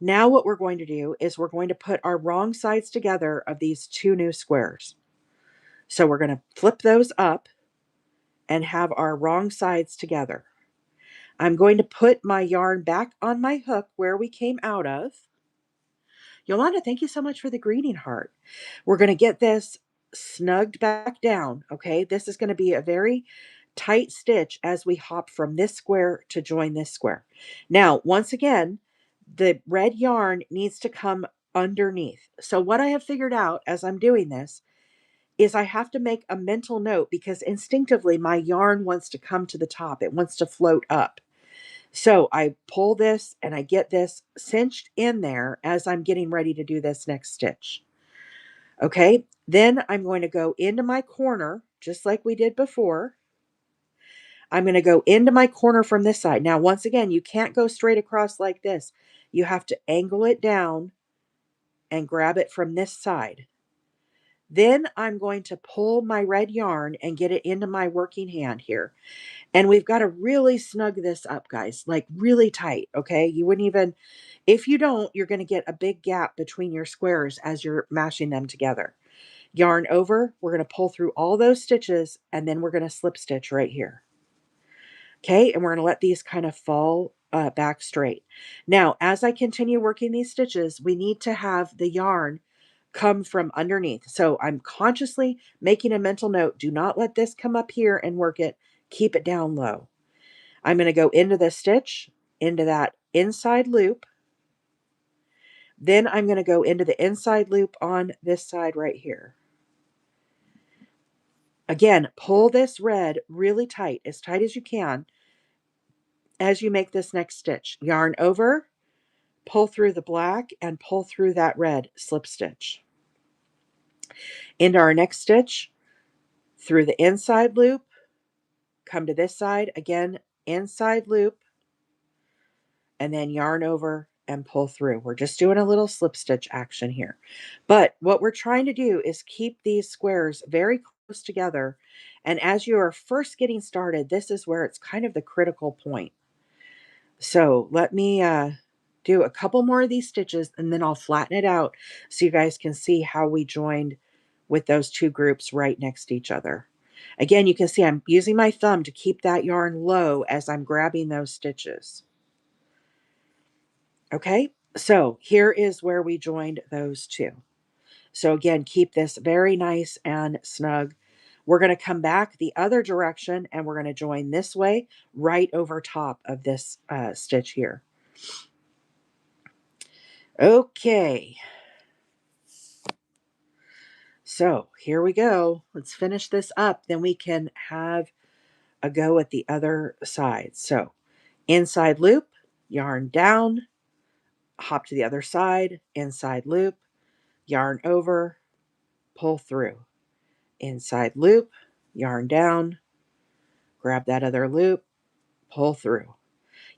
Now what we're going to do is we're going to put our wrong sides together of these two new squares. So we're going to flip those up and have our wrong sides together. I'm going to put my yarn back on my hook where we came out of. Yolanda, thank you so much for the greeting heart. We're going to get this snugged back down, okay? This is going to be a very tight stitch as we hop from this square to join this square. Now, once again, the red yarn needs to come underneath. So what I have figured out as I'm doing this is I have to make a mental note because instinctively my yarn wants to come to the top. It wants to float up. So I pull this and I get this cinched in there as I'm getting ready to do this next stitch. Okay, then I'm going to go into my corner just like we did before. I'm going to go into my corner from this side. Now, once again, you can't go straight across like this. You have to angle it down and grab it from this side. Then I'm going to pull my red yarn and get it into my working hand here. And we've got to really snug this up, guys, like really tight, okay? You wouldn't even, if you don't, you're going to get a big gap between your squares as you're mashing them together. Yarn over, we're going to pull through all those stitches, and then we're going to slip stitch right here. Okay, and we're going to let these kind of fall back straight. Now, as I continue working these stitches, we need to have the yarn come from underneath. So I'm consciously making a mental note. Do not let this come up here and work it. Keep it down low. I'm going to go into the stitch, into that inside loop. Then I'm going to go into the inside loop on this side right here. Again, pull this red really tight as you can as you make this next stitch. Yarn over, pull through the black, and pull through that red slip stitch. Into our next stitch, through the inside loop, come to this side, again, inside loop, and then yarn over and pull through. We're just doing a little slip stitch action here. But what we're trying to do is keep these squares very close together. And as you are first getting started, this is where it's kind of the critical point. So let me do a couple more of these stitches and then I'll flatten it out so you guys can see how we joined with those two groups right next to each other. Again, you can see I'm using my thumb to keep that yarn low as I'm grabbing those stitches. Okay, so here is where we joined those two. So again, keep this very nice and snug. We're going to come back the other direction and we're going to join this way right over top of this stitch here. Okay. So here we go. Let's finish this up. Then we can have a go at the other side. So inside loop, yarn down, hop to the other side, inside loop, yarn over, pull through, inside loop, yarn down, grab that other loop, pull through.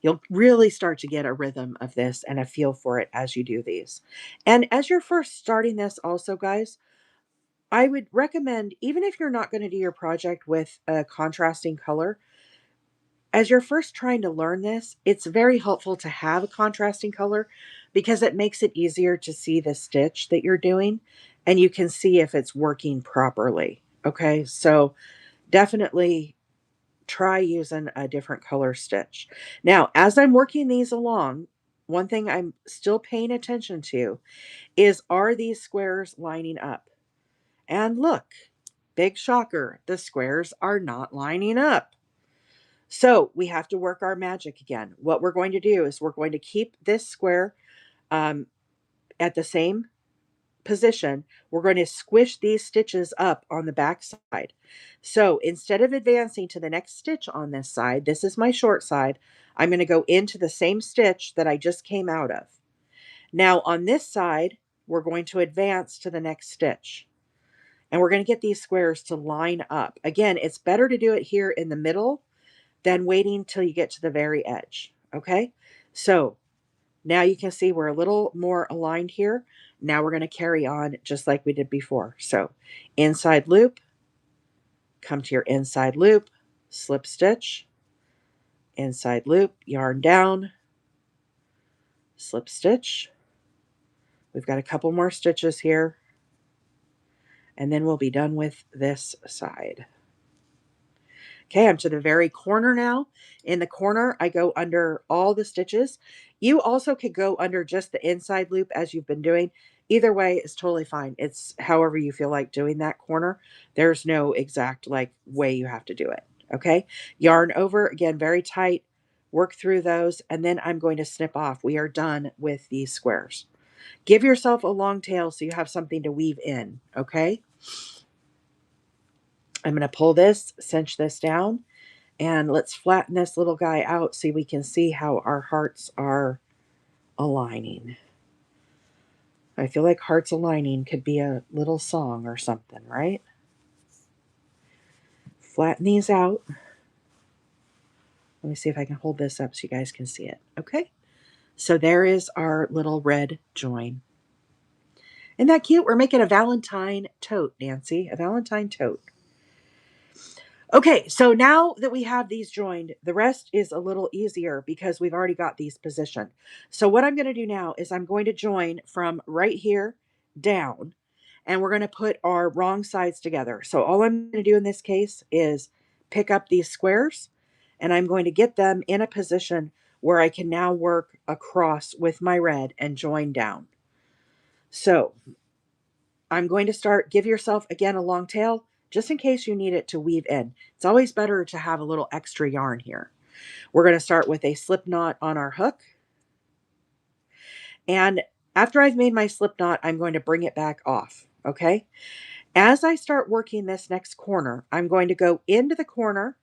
You'll really start to get a rhythm of this and a feel for it as you do these. And as you're first starting this also, guys, I would recommend, even if you're not going to do your project with a contrasting color, as you're first trying to learn this, it's very helpful to have a contrasting color because it makes it easier to see the stitch that you're doing and you can see if it's working properly. Okay, so definitely try using a different color stitch. Now, as I'm working these along, one thing I'm still paying attention to is, are these squares lining up? And look, big shocker, the squares are not lining up. So we have to work our magic again. What we're going to do is we're going to keep this square at the same position. We're going to squish these stitches up on the back side. So instead of advancing to the next stitch on this side, this is my short side, I'm going to go into the same stitch that I just came out of. Now on this side, we're going to advance to the next stitch. And we're going to get these squares to line up. Again, it's better to do it here in the middle than waiting till you get to the very edge. Okay, so now you can see we're a little more aligned here. Now we're going to carry on just like we did before. So inside loop, come to your inside loop, slip stitch, inside loop, yarn down, slip stitch. We've got a couple more stitches here, and then we'll be done with this side. Okay, I'm to the very corner now. In the corner, I go under all the stitches. You also could go under just the inside loop as you've been doing. Either way is totally fine. It's however you feel like doing that corner. There's no exact way you have to do it. Okay, yarn over, again, very tight. Work through those, and then I'm going to snip off. We are done with these squares. Give yourself a long tail so you have something to weave in, okay? I'm going to pull this, cinch this down, and let's flatten this little guy out so we can see how our hearts are aligning. I feel like hearts aligning could be a little song or something, right? Flatten these out. Let me see if I can hold this up so you guys can see it. Okay, so there is our little red join. Isn't that cute? We're making a Valentine tote, Nancy, a Valentine tote. Okay, so now that we have these joined, the rest is a little easier because we've already got these positioned. So what I'm going to do now is I'm going to join from right here down, and we're going to put our wrong sides together. So all I'm going to do in this case is pick up these squares, and I'm going to get them in a position where I can now work across with my red and join down. So I'm going to start, give yourself, again, a long tail, just in case you need it to weave in. It's always better to have a little extra yarn here. We're going to start with a slip knot on our hook. And after I've made my slip knot, I'm going to bring it back off, okay? As I start working this next corner, I'm going to go into the corner.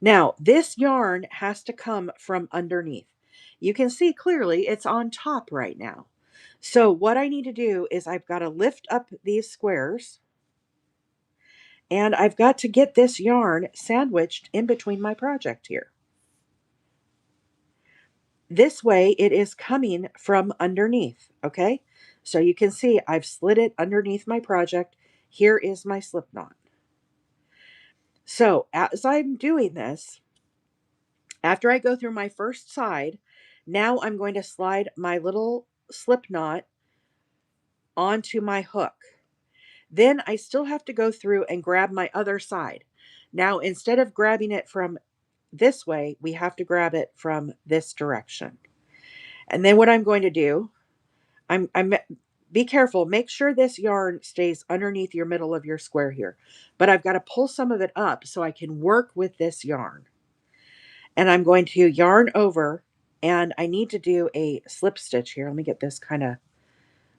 Now, this yarn has to come from underneath. You can see clearly it's on top right now. So what I need to do is I've got to lift up these squares, And I've got to get this yarn sandwiched in between my project here. This way it is coming from underneath, okay? So you can see I've slid it underneath my project. Here is my slip knot. So as I'm doing this, after I go through my first side, now I'm going to slide my little slip knot onto my hook. Then I still have to go through and grab my other side. Now, instead of grabbing it from this way, we have to grab it from this direction. And then what I'm going to do, I'm be careful, make sure this yarn stays underneath your middle of your square here. But I've got to pull some of it up so I can work with this yarn. And I'm going to yarn over, and I need to do a slip stitch here. Let me get this kind of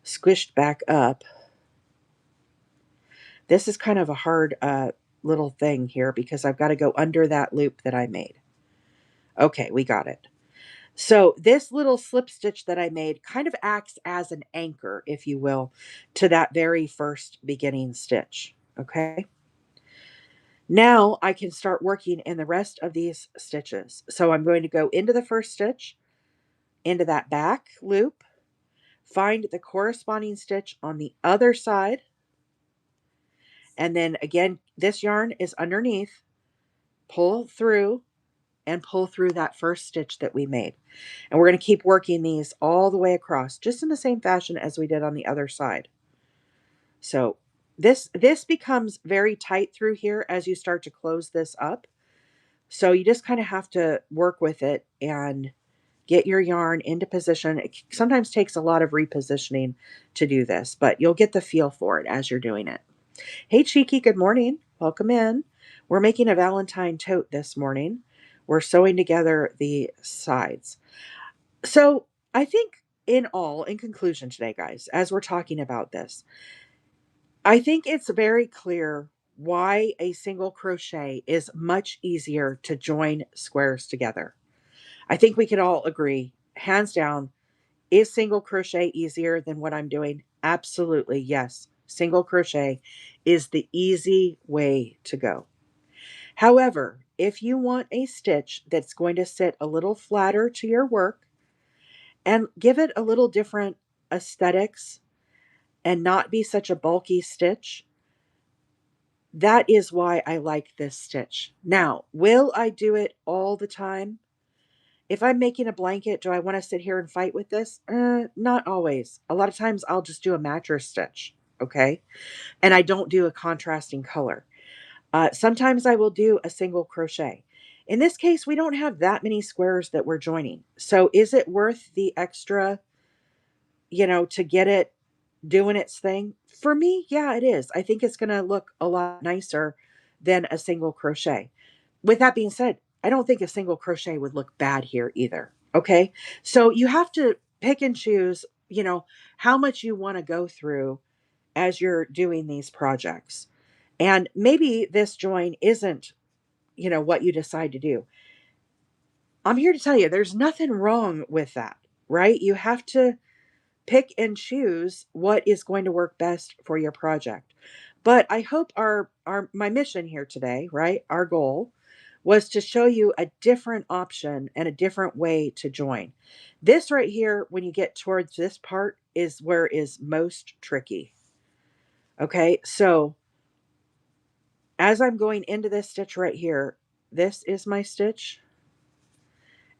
squished back up. This is kind of a hard little thing here because I've got to go under that loop that I made. Okay, we got it. So this little slip stitch that I made kind of acts as an anchor, if you will, to that very first beginning stitch. Okay. Now I can start working in the rest of these stitches. So I'm going to go into the first stitch, into that back loop, find the corresponding stitch on the other side. And then again, this yarn is underneath, pull through and pull through that first stitch that we made. And we're going to keep working these all the way across, just in the same fashion as we did on the other side. So this becomes very tight through here as you start to close this up. So you just kind of have to work with it and get your yarn into position. It sometimes takes a lot of repositioning to do this, but you'll get the feel for it as you're doing it. Hey, Cheeky, good morning. Welcome in. We're making a Valentine tote this morning. We're sewing together the sides. So I think in conclusion today, guys, as we're talking about this, I think it's very clear why a single crochet is much easier to join squares together. I think we can all agree, hands down, is single crochet easier than what I'm doing? Absolutely, yes. Single crochet is the easy way to go. However, if you want a stitch that's going to sit a little flatter to your work and give it a little different aesthetics and not be such a bulky stitch, that is why I like this stitch. Now, will I do it all the time? If I'm making a blanket, do I want to sit here and fight with this? Not always. A lot of times I'll just do a mattress stitch, okay? And I don't do a contrasting color. Sometimes I will do a single crochet. In this case, we don't have that many squares that we're joining. So is it worth the extra, to get it doing its thing? For me, yeah, it is. I think it's going to look a lot nicer than a single crochet. With that being said, I don't think a single crochet would look bad here either. Okay. So you have to pick and choose, how much you want to go through as you're doing these projects. And maybe this join isn't, what you decide to do. I'm here to tell you there's nothing wrong with that, right? You have to pick and choose what is going to work best for your project. But I hope our my mission here today, right? Our goal was to show you a different option and a different way to join. This right here, when you get towards this part, is where it is most tricky. Okay, so as I'm going into this stitch right here, this is my stitch,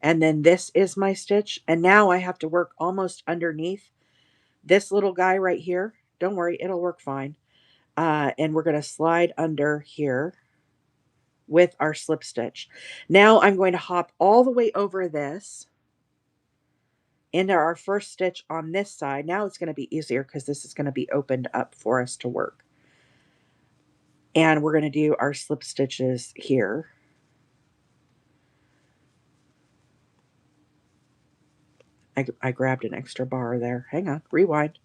and then this is my stitch, and now I have to work almost underneath this little guy right here. Don't worry, it'll work fine. And we're going to slide under here with our slip stitch. Now I'm going to hop all the way over this into our first stitch on this side. Now it's going to be easier because this is going to be opened up for us to work. And we're going to do our slip stitches here. I grabbed an extra bar there. Hang on, rewind.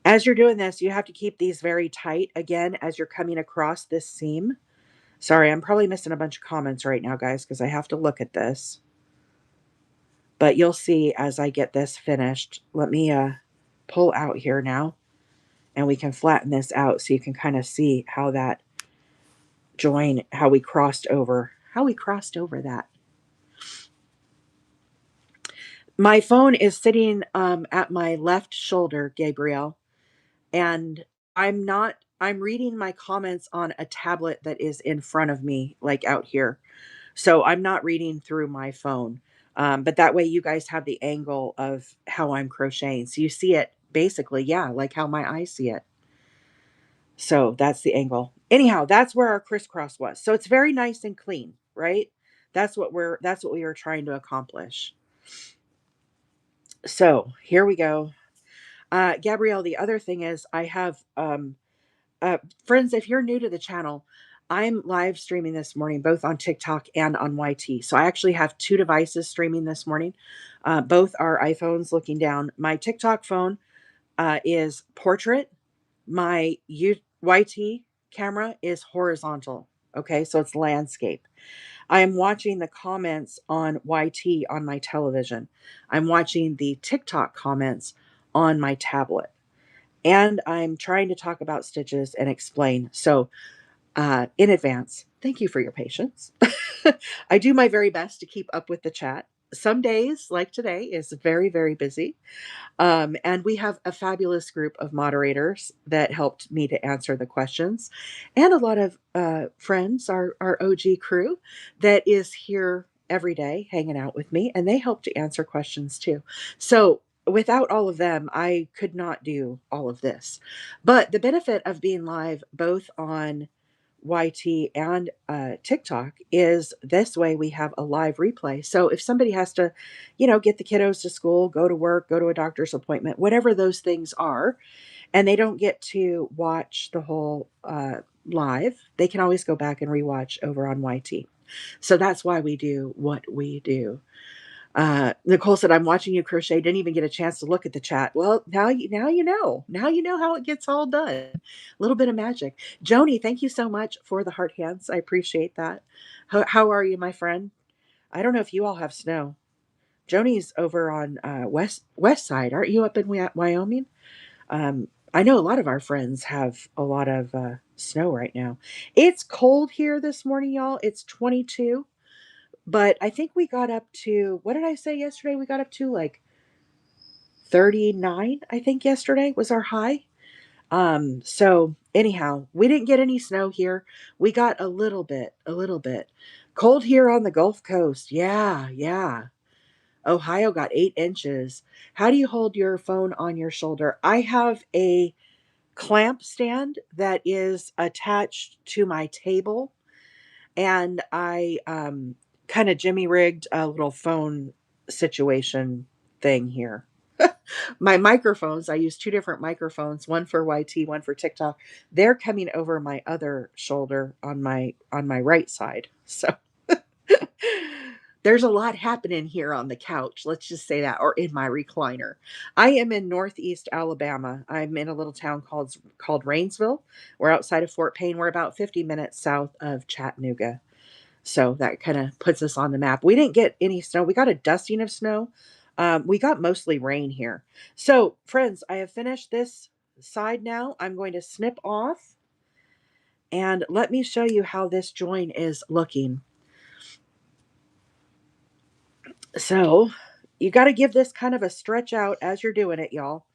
As you're doing this, you have to keep these very tight again as you're coming across this seam. Sorry, I'm probably missing a bunch of comments right now, guys, because I have to look at this. But you'll see as I get this finished. Let me pull out here now And we can flatten this out so you can kind of see how that join, how we crossed over that. My phone is sitting at my left shoulder, Gabrielle, and I'm reading my comments on a tablet that is in front of me, like out here. So I'm not reading through my phone. But that way you guys have the angle of how I'm crocheting. So you see it basically, yeah, like how my eyes see it. So that's the angle. Anyhow, that's where our crisscross was. So it's very nice and clean, right? That's what we were trying to accomplish. So here we go. Gabrielle, the other thing is I have friends, if you're new to the channel, I'm live streaming this morning, both on TikTok and on YT. So I actually have two devices streaming this morning. Both are iPhones looking down. My TikTok phone is portrait. My YT camera is horizontal. Okay, so it's landscape. I am watching the comments on YT on my television. I'm watching the TikTok comments on my tablet. And I'm trying to talk about stitches and explain. So, in advance, thank you for your patience. I do my very best to keep up with the chat. Some days, like today, is very, very busy. And we have a fabulous group of moderators that helped me to answer the questions, and a lot of friends, our OG crew that is here every day hanging out with me, and they help to answer questions too. So, without all of them, I could not do all of this. But the benefit of being live both on YT and TikTok is this way we have a live replay. So if somebody has to, get the kiddos to school, go to work, go to a doctor's appointment, whatever those things are, and they don't get to watch the whole live, they can always go back and rewatch over on YT. So that's why we do what we do. Nicole said, "I'm watching you crochet. Didn't even get a chance to look at the chat." Well, now you know. Now you know how it gets all done. A little bit of magic. Joni, thank you so much for the heart hands. I appreciate that. How are you, my friend? I don't know if you all have snow. Joni's over on west side. Aren't you up in Wyoming? I know a lot of our friends have a lot of snow right now. It's cold here this morning, y'all. It's 22. But I think we got up to, what did I say yesterday? We got up to like 39, I think yesterday was our high. So anyhow, we didn't get any snow here. We got a little bit, a little bit. Cold here on the Gulf Coast. Yeah, yeah. Ohio got 8 inches. How do you hold your phone on your shoulder? I have a clamp stand that is attached to my table, and I kind of jimmy rigged a little phone situation thing here. My microphones, I use two different microphones, one for YT, one for TikTok. They're coming over my other shoulder on my right side. So there's a lot happening here on the couch. Let's just say that, or in my recliner. I am in Northeast Alabama. I'm in a little town called Rainsville. We're outside of Fort Payne. We're about 50 minutes south of Chattanooga. So that kind of puts us on the map. We didn't get any snow. We got a dusting of snow. We got mostly rain here. So, friends, I have finished this side now. I'm going to snip off, and let me show you how this join is looking. So you got to give this kind of a stretch out as you're doing it, y'all.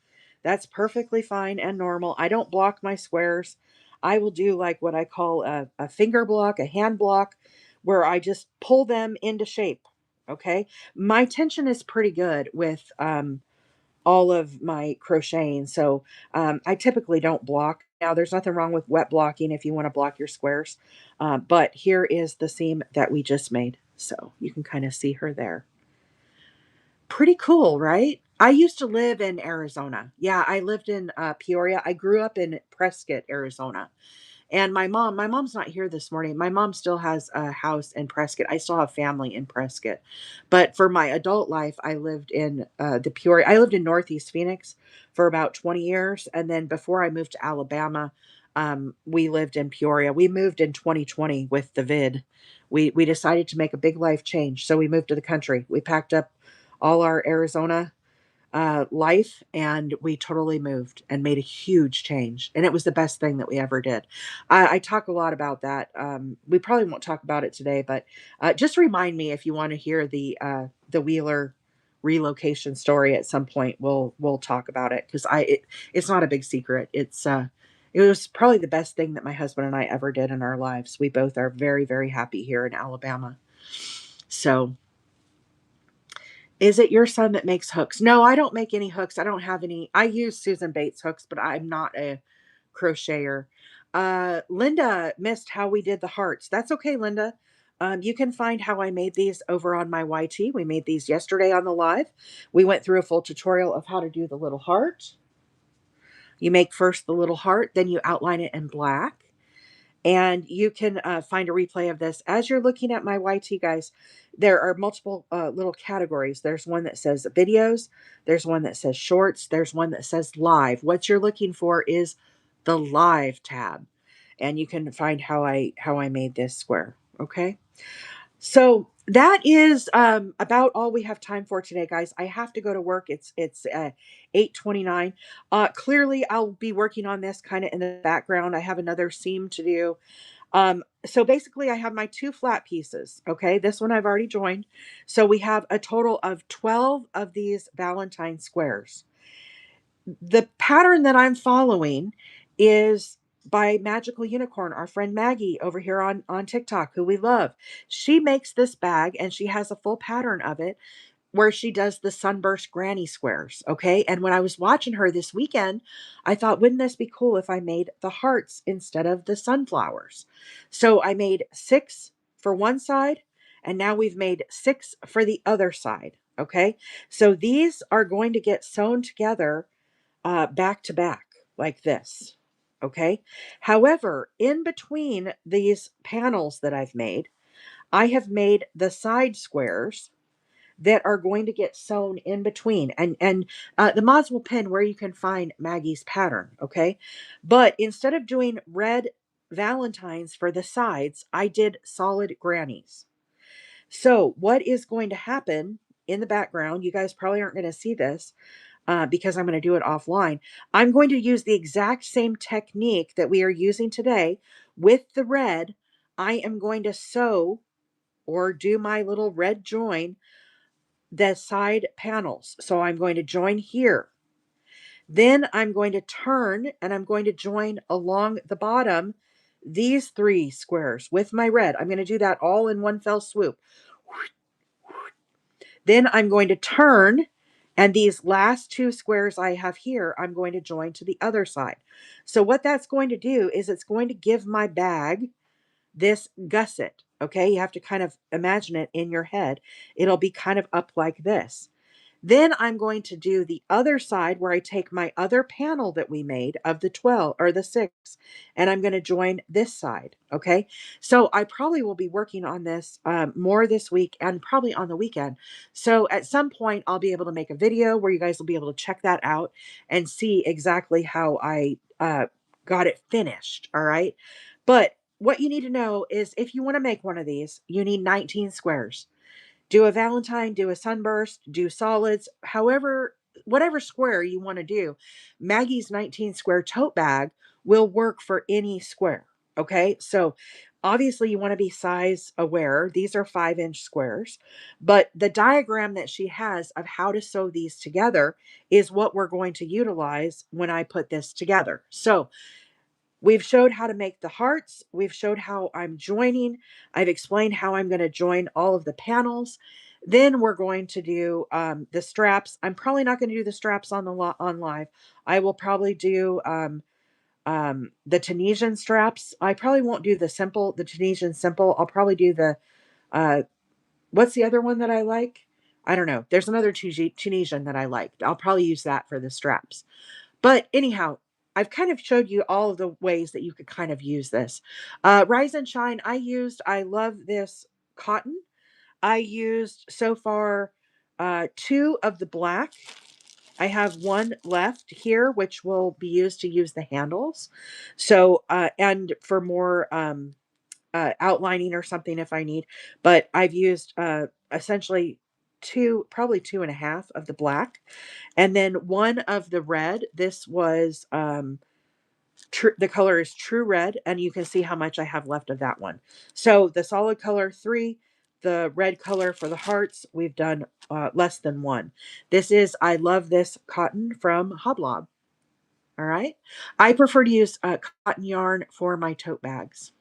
That's perfectly fine and normal. I don't block my squares. I will do like what I call a finger block, a hand block, where I just pull them into shape. Okay. My tension is pretty good with all of my crocheting. So I typically don't block. Now, there's nothing wrong with wet blocking if you want to block your squares. But here is the seam that we just made. So you can kind of see her there. Pretty cool, right? I used to live in Arizona. Yeah, I lived in Peoria. I grew up in Prescott, Arizona. And my mom's not here this morning. My mom still has a house in Prescott. I still have family in Prescott. But for my adult life, I lived in the Peoria. I lived in Northeast Phoenix for about 20 years. And then before I moved to Alabama, we lived in Peoria. We moved in 2020 with the vid. We decided to make a big life change. So we moved to the country. We packed up all our Arizona life, and we totally moved and made a huge change, and it was the best thing that we ever did. I talk a lot about that. We probably won't talk about it today, but just remind me if you want to hear the Wheeler relocation story at some point. We'll talk about it, because it's not a big secret. It was probably the best thing that my husband and I ever did in our lives. We both are very, very happy here in Alabama. So, is it your son that makes hooks? No, I don't make any hooks. I don't have any. I use Susan Bates hooks, but I'm not a crocheter. Linda missed how we did the hearts. That's okay, Linda. You can find how I made these over on my YT. We made these yesterday on the live. We went through a full tutorial of how to do the little heart. You make first the little heart, then you outline it in black. And you can find a replay of this as you're looking at my YT, guys. There are multiple little categories. There's one that says videos, there's one that says shorts, there's one that says live. What you're looking for is the live tab, and you can find how I made this square. Okay, so that is about all we have time for today, guys. I have to go to work. It's 8:29. Clearly, I'll be working on this kind of in the background. I have another seam to do. So basically, I have my two flat pieces. Okay, this one I've already joined. So we have a total of 12 of these Valentine squares. The pattern that I'm following is by Magical Unicorn, our friend Maggie over here on TikTok, who we love. She makes this bag and she has a full pattern of it where she does the sunburst granny squares. Okay. And when I was watching her this weekend, I thought, wouldn't this be cool if I made the hearts instead of the sunflowers? So I made 6 for one side, and now we've made 6 for the other side. Okay. So these are going to get sewn together back to back like this. Okay. However, in between these panels that I've made, I have made the side squares that are going to get sewn in between, and the mods will pin where you can find Maggie's pattern. Okay. But instead of doing red Valentines for the sides, I did solid grannies. So what is going to happen in the background, you guys probably aren't going to see this, because I'm going to do it offline. I'm going to use the exact same technique that we are using today with the red. I am going to sew or do my little red join the side panels. So I'm going to join here. Then I'm going to turn and I'm going to join along the bottom these 3 squares with my red. I'm going to do that all in one fell swoop. Then I'm going to turn, and these last 2 squares I have here, I'm going to join to the other side. So what that's going to do is it's going to give my bag this gusset. Okay, you have to kind of imagine it in your head. It'll be kind of up like this. Then I'm going to do the other side where I take my other panel that we made of the 12 or the 6, and I'm going to join this side. Okay. So I probably will be working on this more this week and probably on the weekend. So at some point, I'll be able to make a video where you guys will be able to check that out and see exactly how I got it finished. All right. But what you need to know is if you want to make one of these, you need 19 squares. Do a Valentine, do a sunburst, do solids, however, whatever square you want to do. Maggie's 19 square tote bag will work for any square. Okay. So obviously you want to be size aware. These are 5-inch squares, but the diagram that she has of how to sew these together is what we're going to utilize when I put this together. So we've showed how to make the hearts. We've showed how I'm joining. I've explained how I'm going to join all of the panels. Then we're going to do the straps. I'm probably not going to do the straps on on live. I will probably do the Tunisian straps. I probably won't do the Tunisian simple. I'll probably do the uh, what's the other one that I like? I don't know. There's another Tunisian that I like. I'll probably use that for the straps. But anyhow, I've kind of showed you all of the ways that you could kind of use this. Rise and Shine, I love this cotton. I used so far 2 of the black. I have one left here, which will be used to use the handles. So, and for more outlining or something if I need. But I've used essentially probably 2.5 of the black, and then 1 of the red. This was the color is True Red, and you can see how much I have left of that one. So the solid color 3, the red color for the hearts, we've done less than 1. This is I Love This cotton from Hoblob. All right. I prefer to use cotton yarn for my tote bags.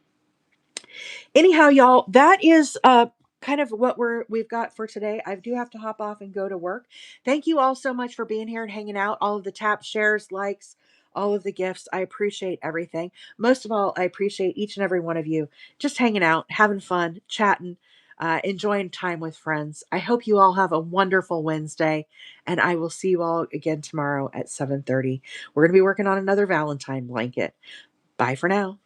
Anyhow, y'all, that is kind of what we've got for today. I do have to hop off and go to work. Thank you all so much for being here and hanging out. All of the taps, shares, likes, all of the gifts. I appreciate everything. Most of all, I appreciate each and every one of you just hanging out, having fun, chatting, enjoying time with friends. I hope you all have a wonderful Wednesday, and I will see you all again tomorrow at 7:30. We're going to be working on another Valentine blanket. Bye for now.